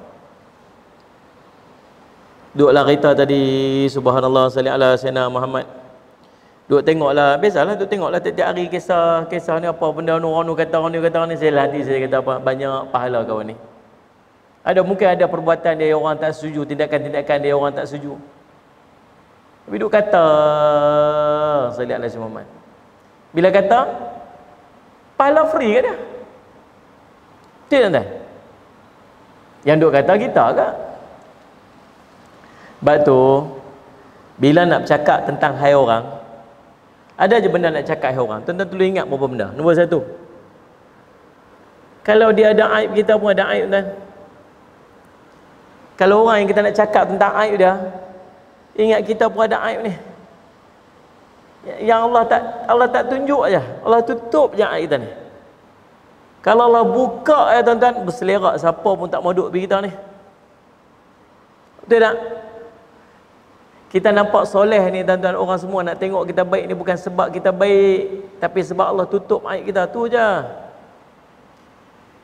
Duduklah kereta tadi, subhanallah, salli ala Sayyidina Muhammad. Duduk tengoklah, biasalah duduk tengoklah tiap-tiap hari kisah ni apa benda orang ni kata orang ni, saya hati saya kata apa, banyak pahala kawan ni. Mungkin ada perbuatan dia orang tak setuju, tindakan-tindakan dia orang tak setuju. Tapi duduk kata, salli ala Sayyidina Muhammad. Bila kata, pahala free ke dia? Tidak tak? Yang duk kata kita ke? Sebab tu bila nak bercakap tentang hai orang, ada je benda nak cakap hai orang. Tuan-tuan perlu ingat beberapa benda. Nombor satu, kalau dia ada aib, kita pun ada aib, tuan. Kalau orang yang kita nak cakap tentang aib dia, ingat kita pun ada aib ni. Yang Allah tak tunjuk aja. Allah tutup je aib kita ni. Kalau Allah buka ya tuan-tuan, berselerak siapa pun tak mau duduk pergi kita ni. Betul tak? Kita nampak soleh ni tuan-tuan, orang semua nak tengok kita baik ni bukan sebab kita baik, tapi sebab Allah tutup aib kita, tu je.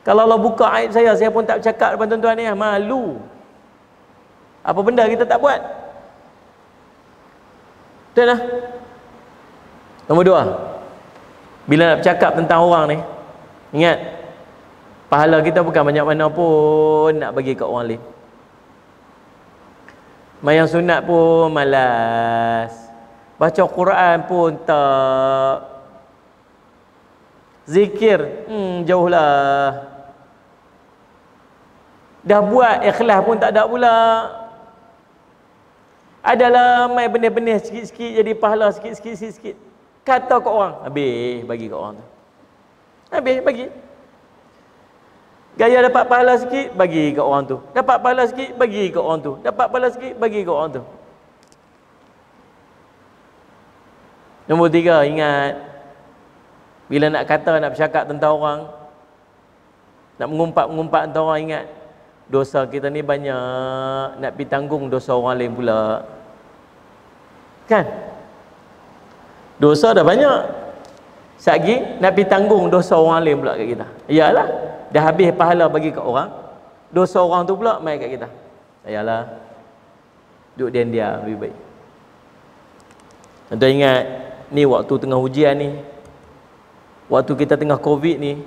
Kalau Allah buka aib saya pun tak bercakap depan tuan-tuan ni, malu. Apa benda kita tak buat? Betul tak? Nombor 2, bila nak bercakap tentang orang ni, ingat, pahala kita bukan banyak mana pun nak bagi kat orang lain. Mayang sunat pun malas, baca Quran pun tak, zikir jauhlah, dah buat ikhlas pun tak ada pula. Adalah main benih-benih sikit-sikit jadi pahala sikit-sikit. Kata kat orang, habis bagi kat orang tu. Habis bagi. Gaya dapat pahala sikit, bagi kat orang tu. Dapat pahala sikit, bagi kat orang tu. Dapat pahala sikit, bagi kat orang tu. Nombor 3, ingat, bila nak kata, nak bercakap tentang orang, nak mengumpat tentang orang, ingat, dosa kita ni banyak, nak pergi tanggung dosa orang lain pula. Kan? Dosa dah banyak. Satgi nak pergi tanggung dosa orang lain pula kat kita. Iyalah, dah habis pahala bagi kat orang, dosa orang tu pula mai kat kita. Iyalah, duduk diam-diam lebih baik. Tuan ingat, ni waktu tengah ujian ni, waktu kita tengah Covid ni,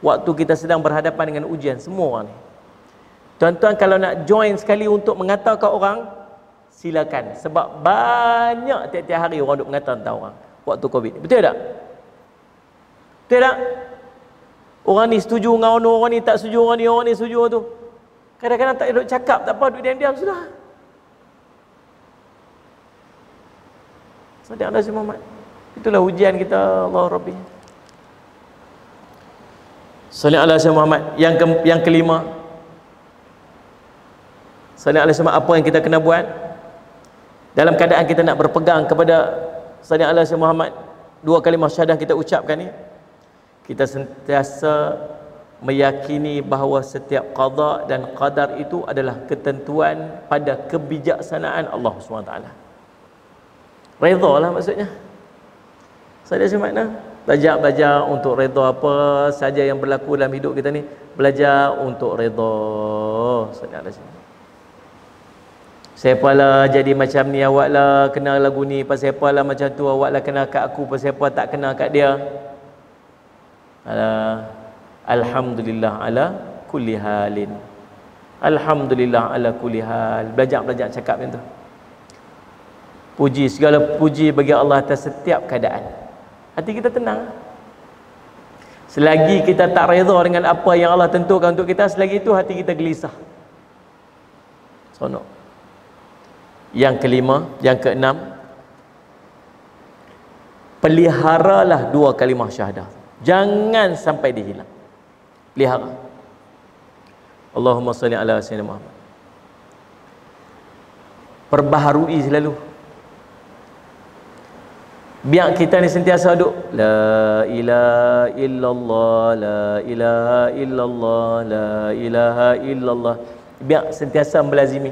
waktu kita sedang berhadapan dengan ujian semua orang ni. Tuan-tuan kalau nak join sekali untuk mengata kat orang, silakan. Sebab banyak tiap-tiap hari orang duk mengata tentang orang waktu Covid. Betul tak? Betul tak? Orang ni setuju dengan orang ni tak setuju, orang ni setuju tu. Kadang-kadang tak duduk cakap, tak apa, duduk diam-diam sudah. Salli ala Sayyidina Muhammad. Itulah ujian kita, Allah Rabbi. Salli ala Sayyidina Muhammad. Yang kelima, salli ala Sayyidina Muhammad, apa yang kita kena buat dalam keadaan kita nak berpegang kepada salli ala Sayyidina Muhammad, dua kalimah syahadah kita ucapkan ni, kita sentiasa meyakini bahawa setiap qada dan qadar itu adalah ketentuan pada kebijaksanaan Allah SWT. Redha lah maksudnya. Saya ada makna belajar untuk redha apa saja yang berlaku dalam hidup kita ni, belajar untuk redha. Siapalah jadi macam ni, awaklah kena lagu ni, pasal siapalah macam tu, awaklah kena kat aku, pasal siapa tak kena kat dia. Alhamdulillah ala kulli halin. Alhamdulillah ala kulli hal. Belajar cakap macam tu. Puji, segala puji bagi Allah atas setiap keadaan. Hati kita tenang. Selagi kita tak redha dengan apa yang Allah tentukan untuk kita, selagi itu hati kita gelisah. Sonok. Yang kelima, yang keenam, peliharalah dua kalimah syahadah. Jangan sampai dihilang. Pelihara. Allahumma salli ala Sayyidina Muhammad. Perbaharui selalu. Biar kita ni sentiasa duk la ilaha illallah, la ilaha illallah, la ilaha illallah. Biar sentiasa melazimi.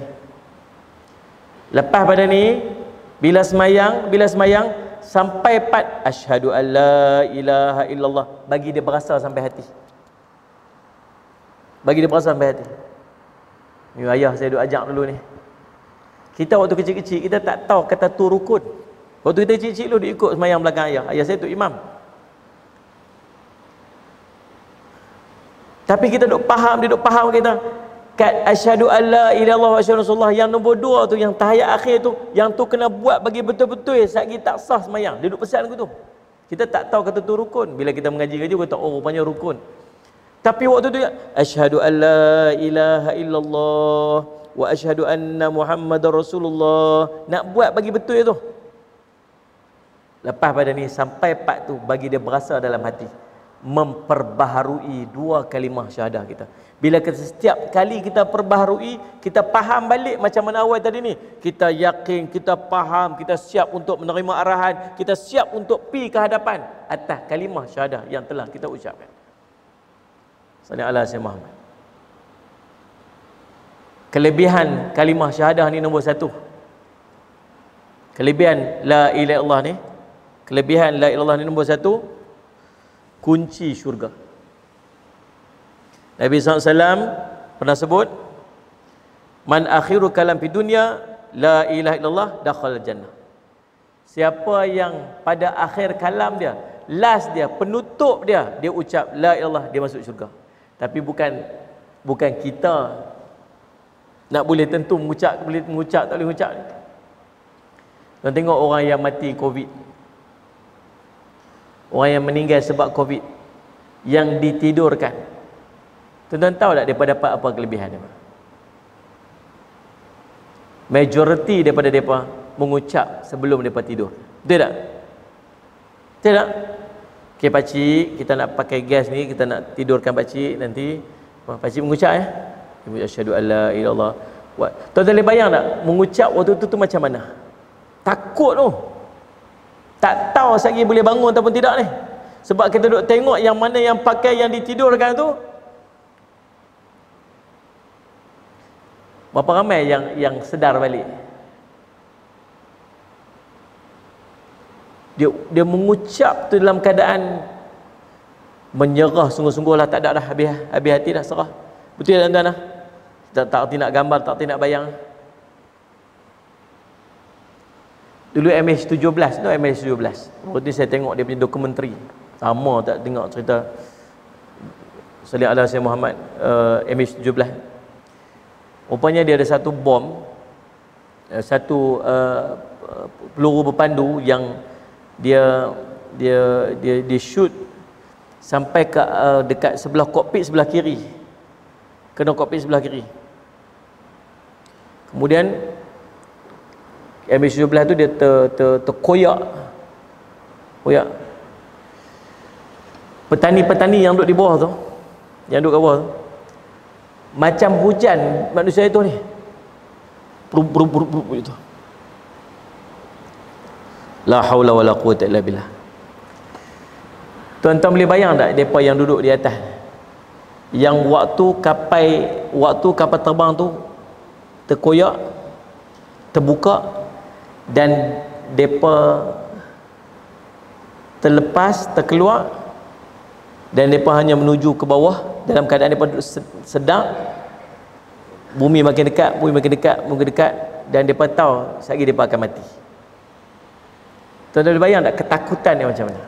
Lepas pada ni, bila semayang sampai pat asyhadu an la ilaha illallah, bagi dia berasa sampai hati. Bagi dia berasa sampai hati. Ni ayah saya duk ajak dulu ni. Kita waktu kecil-kecil kita tak tahu kata tu rukun. Waktu kita kecil-kecil dulu dia ikut semayang belakang ayah. Ayah saya tu imam. Tapi kita duk faham, dia duk faham kita. Kat asyhadu an la ilaha illallah wa asyhadu rasulullah, yang nombor 2 tu, yang tahiyat akhir tu, yang tu kena buat bagi betul-betul satgi tak sah semayang. Dia duk pesan aku tu. Kita tak tahu kata tu rukun. Bila kita mengaji-ngaji kita tahu, oh rupanya rukun. Tapi waktu tu asyhadu an la ilaha illallah wa asyhadu anna muhammadar rasulullah, nak buat bagi betul tu. Lepas pada ni sampai part tu bagi dia berasa dalam hati, memperbaharui dua kalimah syahadah kita. Bila kita setiap kali kita perbaharui, kita faham balik macam mana awal tadi ni, kita yakin, kita faham, kita siap untuk menerima arahan, kita siap untuk pi ke hadapan atas kalimah syahadah yang telah kita ucapkan. Salli ala Sayyidina Muhammad. Kelebihan kalimah syahadah ni nombor 1. Kelebihan la ilaha illallah ni, kelebihan la ilaha illallah ni nombor 1, kunci syurga. Nabi SAW pernah sebut, man akhiru kalam fi dunya la ilaha illallah dakhal jannah. Siapa yang pada akhir kalam dia, last dia, penutup dia, dia ucap la ilaha illallah, dia masuk syurga. Tapi bukan kita nak boleh tentu mengucap, boleh mengucap, tak boleh mengucap. Tuan tengok orang yang mati Covid, orang yang meninggal sebab Covid, yang ditidurkan, tuan-tuan tahu tak mereka dapat apa kelebihan dia? Majoriti daripada mereka mengucap sebelum mereka tidur. Betul tak? Betul tak? Okay pakcik, kita nak pakai gas ni, kita nak tidurkan pakcik nanti. Pakcik mengucap ya. Asyhadu an la ilaha illallah. Tuan-tuan boleh bayang tak mengucap waktu tu macam mana? Takut tu. Tak tahu lagi boleh bangun ataupun tidak ni. Sebab kita duk tengok yang mana yang pakai yang ditidurkan tu. Berapa ramai yang sedar balik? Dia mengucap tu dalam keadaan menyerah sungguh-sungguhlah, tak ada dah, habis hati dah, serah. Betul tak tuan-tuan? Tak erti nak gambar, tak erti nak bayang. Dulu MH17 tu, MH17. Waktu saya tengok dia punya dokumentari. Lama tak tengok cerita Salli ala Sayyidina Muhammad, MH17. Rupanya dia ada satu bom, satu peluru berpandu yang dia shoot sampai ke dekat sebelah kokpit sebelah kiri. Kena kokpit sebelah kiri. Kemudian MH17 tu dia terkoyak. Koyak. Petani-petani yang duduk di bawah tu, yang duduk kat bawah tu, macam hujan manusia itu ni. Brub itu. La haula wala quwwata illa billah. Tuan-tuan boleh bayang tak depa yang duduk di atas, yang waktu kapal terbang tu terkoyak, terbuka, dan depa terkeluar, dan depa hanya menuju ke bawah dalam keadaan depa sedang bumi makin dekat, dan depa tahu sekejap lagi depa akan mati. Tuan-tuan boleh bayang tak ketakutan dia macam mana?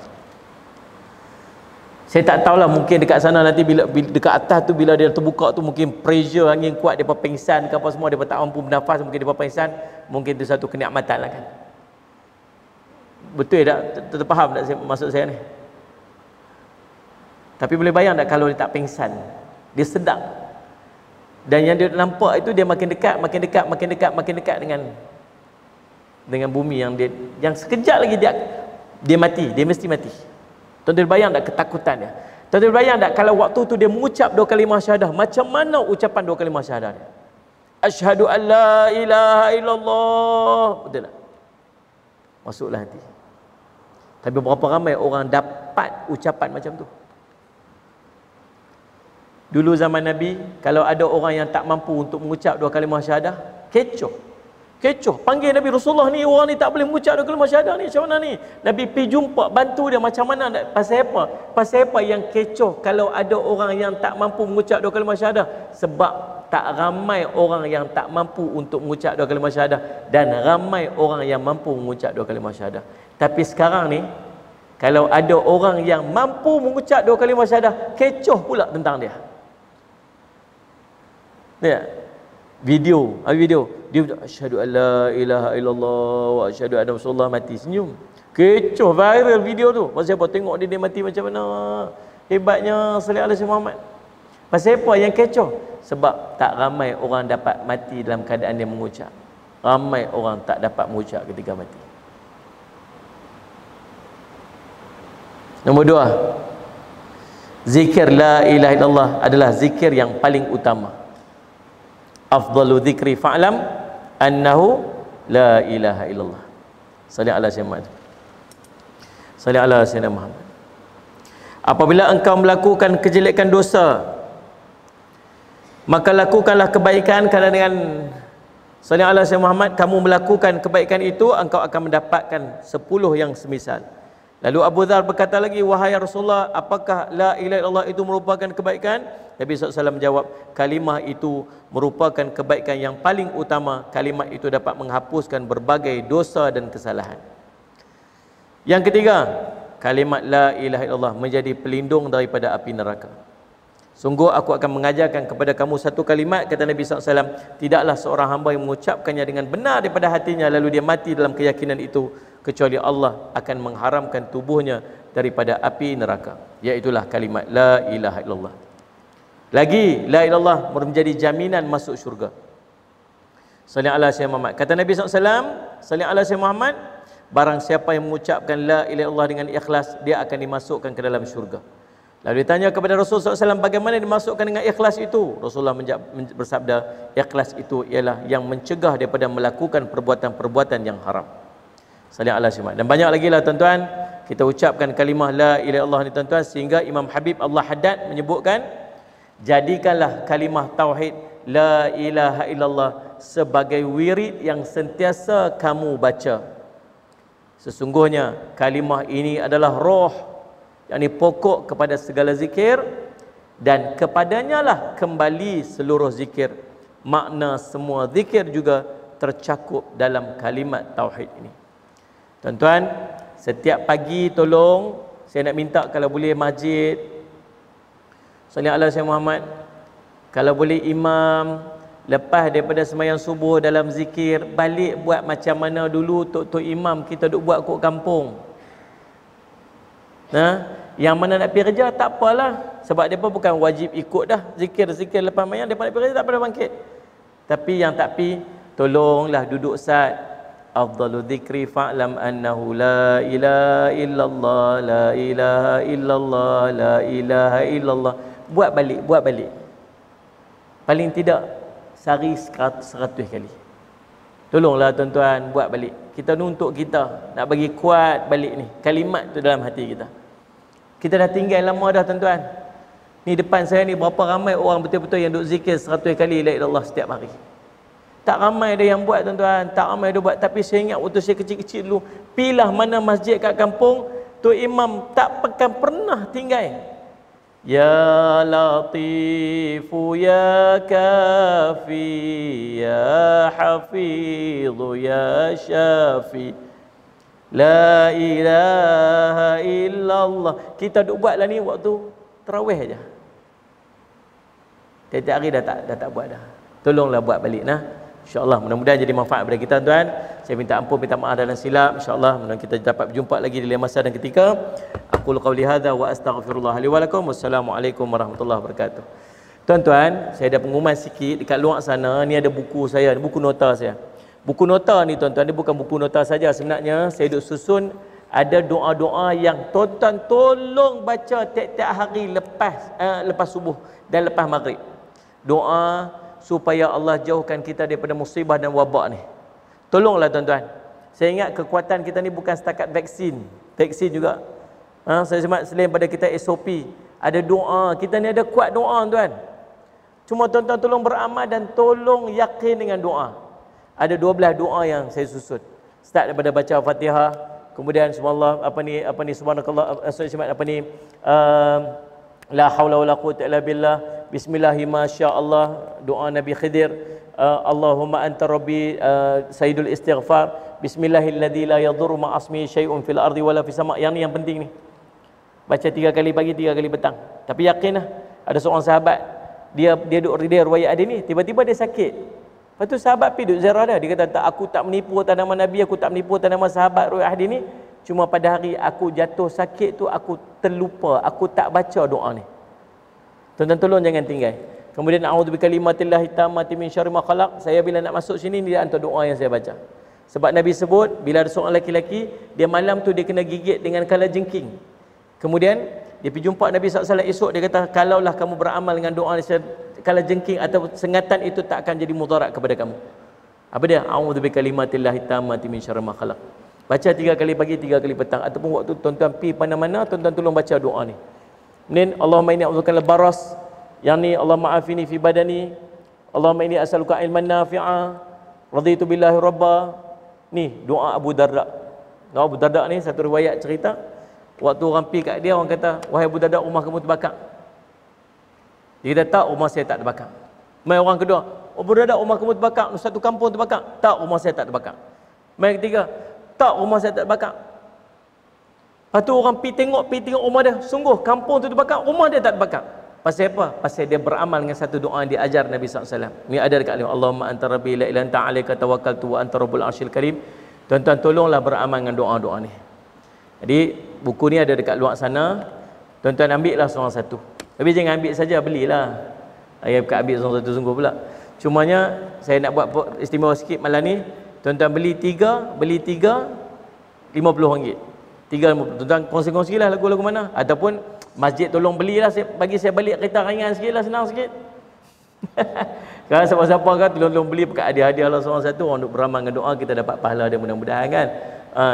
Saya tak tahulah, mungkin dekat sana nanti bila dekat atas tu, bila dia terbuka tu, mungkin pressure angin kuat, depa pengsan ke apa semua, depa tak mampu bernafas, mungkin depa pengsan, mungkin itu satu kenikmatan lah kan. Betul tak? Terfaham tak maksud saya ni? Tapi boleh bayang tak kalau dia tak pengsan, dia sedang, dan yang dia nampak itu dia makin dekat dengan bumi yang sekejap lagi dia mati, dia mesti mati. Tuan-tuan bayang tak ketakutan dia? Tuan-tuan bayang tak kalau waktu tu dia mengucap 2 kalimah syahadah, macam mana ucapan 2 kalimah syahadah dia? Asyhadu an la ilaha illallah. Betul tak? Masuklah hati. Tapi berapa ramai orang dapat ucapan macam tu? Dulu zaman Nabi, kalau ada orang yang tak mampu untuk mengucap 2 kalimah syahadah, kecoh. Panggil Nabi, Rasulullah ni, orang ni tak boleh mengucap 2 kalimah syahadah ni, macam mana ni? Nabi pergi jumpa, bantu dia macam mana. Pasal apa yang kecoh kalau ada orang yang tak mampu mengucap 2 kalimah syahadah? Sebab tak ramai orang yang tak mampu untuk mengucap 2 kalimah syahadah, dan ramai orang yang mampu mengucap 2 kalimah syahadah. Tapi sekarang ni, kalau ada orang yang mampu mengucap 2 kalimah syahadah, kecoh pula tentang dia. Ya, video dia asyhadu alla ilaha illallah wa asyhadu anna rasulullah, mati senyum. Kecoh, viral video tu. Pasal apa? Tengok dia mati macam mana hebatnya sallallahu alaihi Muhammad. Pasal apa yang kecoh? Sebab tak ramai orang dapat mati dalam keadaan dia mengucap. Ramai orang tak dapat mengucap ketika mati. Nombor 2, zikir la ilaha illallah adalah zikir yang paling utama. Afdalu dzikri fa'lam annahu la ilaha illallah. Salli ala sayyidina Muhammad. Apabila engkau melakukan kejelekan dosa, maka lakukanlah kebaikan, kerana dengan salli ala sayyidina Muhammad kamu melakukan kebaikan itu, engkau akan mendapatkan 10 yang semisal. Lalu Abu Dzar berkata lagi, wahai Rasulullah, apakah la ilaha illallah itu merupakan kebaikan? Nabi SAW menjawab, kalimah itu merupakan kebaikan yang paling utama. Kalimah itu dapat menghapuskan berbagai dosa dan kesalahan. Yang ketiga, kalimat la ilaha illallah menjadi pelindung daripada api neraka. Sungguh aku akan mengajarkan kepada kamu satu kalimat, kata Nabi SAW, tidaklah seorang hamba yang mengucapkannya dengan benar daripada hatinya, lalu dia mati dalam keyakinan itu, kecuali Allah akan mengharamkan tubuhnya daripada api neraka. Iaitulah kalimat la ilaha illallah. Lagi, la ilallah menjadi jaminan masuk syurga. Salli ala sayyidina Muhammad. Kata Nabi SAW, salli ala sayyidina Muhammad, barang siapa yang mengucapkan la ilaha illallah dengan ikhlas, dia akan dimasukkan ke dalam syurga. Lalu ditanya kepada Rasulullah SAW, bagaimana dimasukkan dengan ikhlas itu? Rasulullah bersabda, ikhlas itu ialah yang mencegah daripada melakukan perbuatan-perbuatan yang haram. Salli ala sayyidina Muhammad. Dan banyak lagi lah tuan-tuan, kita ucapkan kalimah la ilaha illallah ni tuan-tuan, sehingga Imam Habib Allah Haddad menyebutkan, jadikanlah kalimah tauhid la ilaha illallah sebagai wirid yang sentiasa kamu baca. Sesungguhnya kalimah ini adalah roh, yakni pokok kepada segala zikir, dan kepadanya lah kembali seluruh zikir. Makna semua zikir juga tercakup dalam kalimat tauhid ini. Tuan-tuan, setiap pagi tolong saya nak minta, kalau boleh masjid, salli ala sayyidina Muhammad, kalau boleh imam lepas daripada sembahyang subuh dalam zikir, balik buat macam mana dulu tok imam kita duk buat kot kampung. Yang mana nak pergi kerja tak apalah, sebab depa bukan wajib ikut dah zikir-zikir lepas sembahyang, depa nak pergi kerja tak payah bangkit. Tapi yang tak pi, tolonglah duduk sat, afdalu dzikri fa'lam annahu la ilaha illallah, la ilaha illallah, la ilaha illallah. Buat balik. Paling tidak sehari 100 kali. Tolonglah tuan-tuan buat balik. Kita nuntut kita nak bagi kuat balik ni kalimat tu dalam hati kita. Kita dah tinggal lama dah tuan-tuan. Ni depan saya ni berapa ramai orang betul-betul yang duk zikir 100 kali la ilaha illallah setiap hari. Tak ramai ada yang buat tuan-tuan, tak ramai ada buat. Tapi saya ingat waktu saya kecil-kecil dulu, pilah mana masjid kat kampung, tu imam tak pernah tinggal. Ya Latifu ya Kafi ya Hafidhu ya Syafi la ilaha illallah. Kita duk buat lah ni waktu tarawih aja. Tiap-tiap hari dah tak buat dah. Tolonglah buat balik nah. InsyaAllah mudah-mudahan jadi manfaat kepada kita tuan. Saya minta ampun, minta maaf dalam silap. InsyaAllah mudah kita dapat berjumpa lagi di lain masa dan ketika. Aku qauli hadza wa astaghfirullah li wa lakum. Wassalamualaikum warahmatullahi wabarakatuh. Tuan-tuan, saya ada pengumuman sikit dekat luar sana. Ni ada buku saya, buku nota saya. Buku nota ni tuan-tuan, ni bukan buku nota saja. Sebenarnya saya duk susun ada doa-doa yang tuan-tuan tolong baca tiap-tiap hari lepas subuh dan lepas maghrib. Doa supaya Allah jauhkan kita daripada musibah dan wabak ni. Tolonglah tuan-tuan. Saya ingat kekuatan kita ni bukan setakat vaksin. Vaksin juga. Saya semak selain pada kita SOP. Ada doa. Kita ni ada kuat doa tuan. Cuma tuan-tuan tolong beramal dan tolong yakin dengan doa. Ada 12 doa yang saya susun. Start daripada baca Fatihah. Kemudian subhanallah, subhanakallah, la haula wala quwwata illa billah. Bismillahi masyaallah, doa Nabi Khidir. Allahumma anta rabbi, sayyidul istighfar. Bismillahilladzi la yadhurru ma'asmihi syai'un fil ardi wala fis sama'. Yang ni yang penting ni. Baca 3 kali pagi, 3 kali petang. Tapi yakinlah, ada seorang sahabat dia duduk riwayat ada ni, tiba-tiba dia sakit. Lepas tu sahabat pergi duduk ziarah dia. Dia kata, aku tak menipu tanaman Nabi, aku tak menipu tanaman sahabat riwayat hadis ni. Cuma pada hari aku jatuh sakit tu, aku terlupa, aku tak baca doa ni. Tuan-tuan tolong jangan tinggal. Kemudian a'udzu bikalimatillahi tammati min syarri ma khalaq. Saya bila nak masuk sini ni antara doa yang saya baca. Sebab Nabi sebut bila ada seorang lelaki, dia malam tu dia kena gigit dengan kalajengking. Kemudian dia pergi jumpa Nabi SAW esok, dia kata kalaulah kamu beramal dengan doa kalajengking atau sengatan itu tak akan jadi mudarat kepada kamu. Apa dia? A'udzu bikalimatillahi tammati min syarri ma khalaq. Baca 3 kali pagi, 3 kali petang, ataupun waktu tuan-tuan pergi mana-mana, tuan-tuan tolong baca doa ni. Kemudian Allahumma inni a'udzubika minal baras, yang ni Allahumma afini fi badani, Allahumma inni as'aluka ilman nafi'a, raditu billahi rabba. Ni doa Abu Darda. Doa Abu Darda ni satu riwayat cerita, waktu orang pergi kat dia, orang kata, wahai Abu Darda, rumah kamu terbakar. Dia kata, tak, rumah saya tak terbakar. Mai orang kedua, Abu Darda, rumah kamu terbakar, satu kampung terbakar. Tak, rumah saya tak terbakar. Mai ketiga, tak, rumah saya tak terbakar. Lepas tu orang pergi tengok rumah dia. Sungguh kampung tu terbakar, rumah dia tak terbakar. Pasal apa? Pasal dia beramal dengan satu doa yang diajar Nabi SAW. Ni ada dekat ni, Allahumma anta rabbi la ilaha anta alaika tawakkaltu wa anta rabbul arsyil karim. Tuan-tuan tolonglah beramal dengan doa-doa ni. Jadi buku ni ada dekat luar sana. Tuan-tuan ambil lah seorang satu. Tapi jangan ambil saja, belilah. Saya bukan ambil seorang satu sungguh pula. Cumanya saya nak buat istimewa sikit malam ni. Tuan-tuan beli tiga RM50. 3 tuan-tuan kongsi-kongsi lah lagu-lagu mana. Ataupun masjid tolong belilah, bagi saya balik kereta ringan sikit lah, senang sikit. Kalau siapa-siapa kan tolong beli pakai hadiah-hadiah lah seorang satu. Orang duk beramal dengan doa, kita dapat pahala dia mudah-mudahan kan.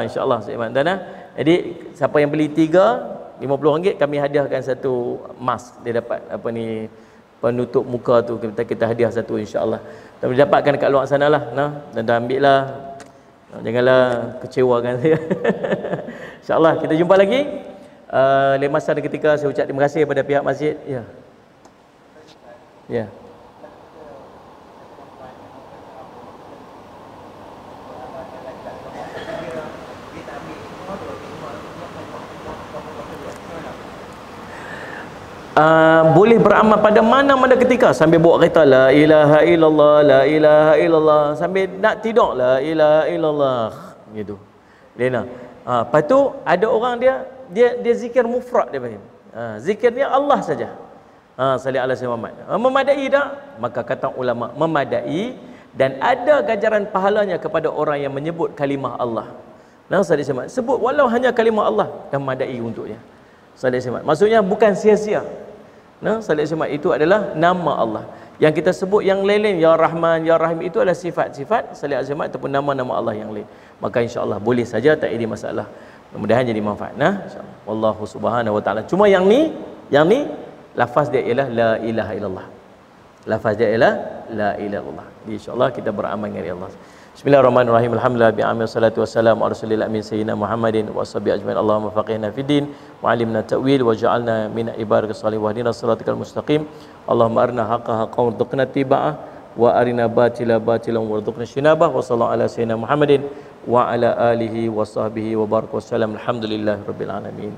InsyaAllah seiman tanah. Jadi siapa yang beli 3 RM50, kami hadiahkan satu mask. Dia dapat apa ni, penutup muka tu, kita hadiah satu insya-Allah. Tapi dapatkan dekat luar sana lah. Dan ambil lah. Janganlah kecewakan saya. InsyaAllah kita jumpa lagi. Lain masa dan ketika. Saya ucap terima kasih kepada pihak masjid. Ya. Ya. Boleh beramal pada mana-mana ketika, sambil bawa kereta la ilaha illallah, la ilaha illallah, sambil nak tidur la ilaha illallah gitu. Lena. Lepas tu ada orang dia zikir mufrad dia panggil. Zikirnya Allah saja. Salli ala Muhammad. Memadai tak? Maka kata ulama memadai dan ada ganjaran pahalanya kepada orang yang menyebut kalimah Allah. Nah, saudara semat, sebut walau hanya kalimah Allah yang madai untuknya. Saudara semat, maksudnya bukan sia-sia. Nah, saudara semat, itu adalah nama Allah. Yang kita sebut yang lain-lain, ya Rahman, ya Rahim, itu adalah sifat-sifat salat semat ataupun nama-nama Allah yang lain. Maka insya-Allah boleh saja, tak ada masalah. Mudah-mudahan jadi manfaat. Nah, insya-Allah. Wallahu subhanahu wa taala. Cuma yang ni lafaz dia ialah la ilaha illallah. Lafaz dia ialah la ilaha illallah. Insya-Allah kita beramal dengan Allah. Bismillahirrahmanirrahim. Alhamdulillah bi'amil salatu wassalamu ala rasulillah amin sayyidina Muhammadin wa sahbihi ajmain. Allahumma faqihna fid din wa 'allimna ta'wil wa ja'alna min ibadika salihin wa hdina siratal mustaqim. Allahumma arina haqqa haqqan warzuqna tiba'ah wa arina batila batilan warzuqna shinabah. Wa sallallahu ala sayyidina Muhammadin wa ala alihi wa sahbihi wa baraka wasallam. Alhamdulillahirabbil alamin.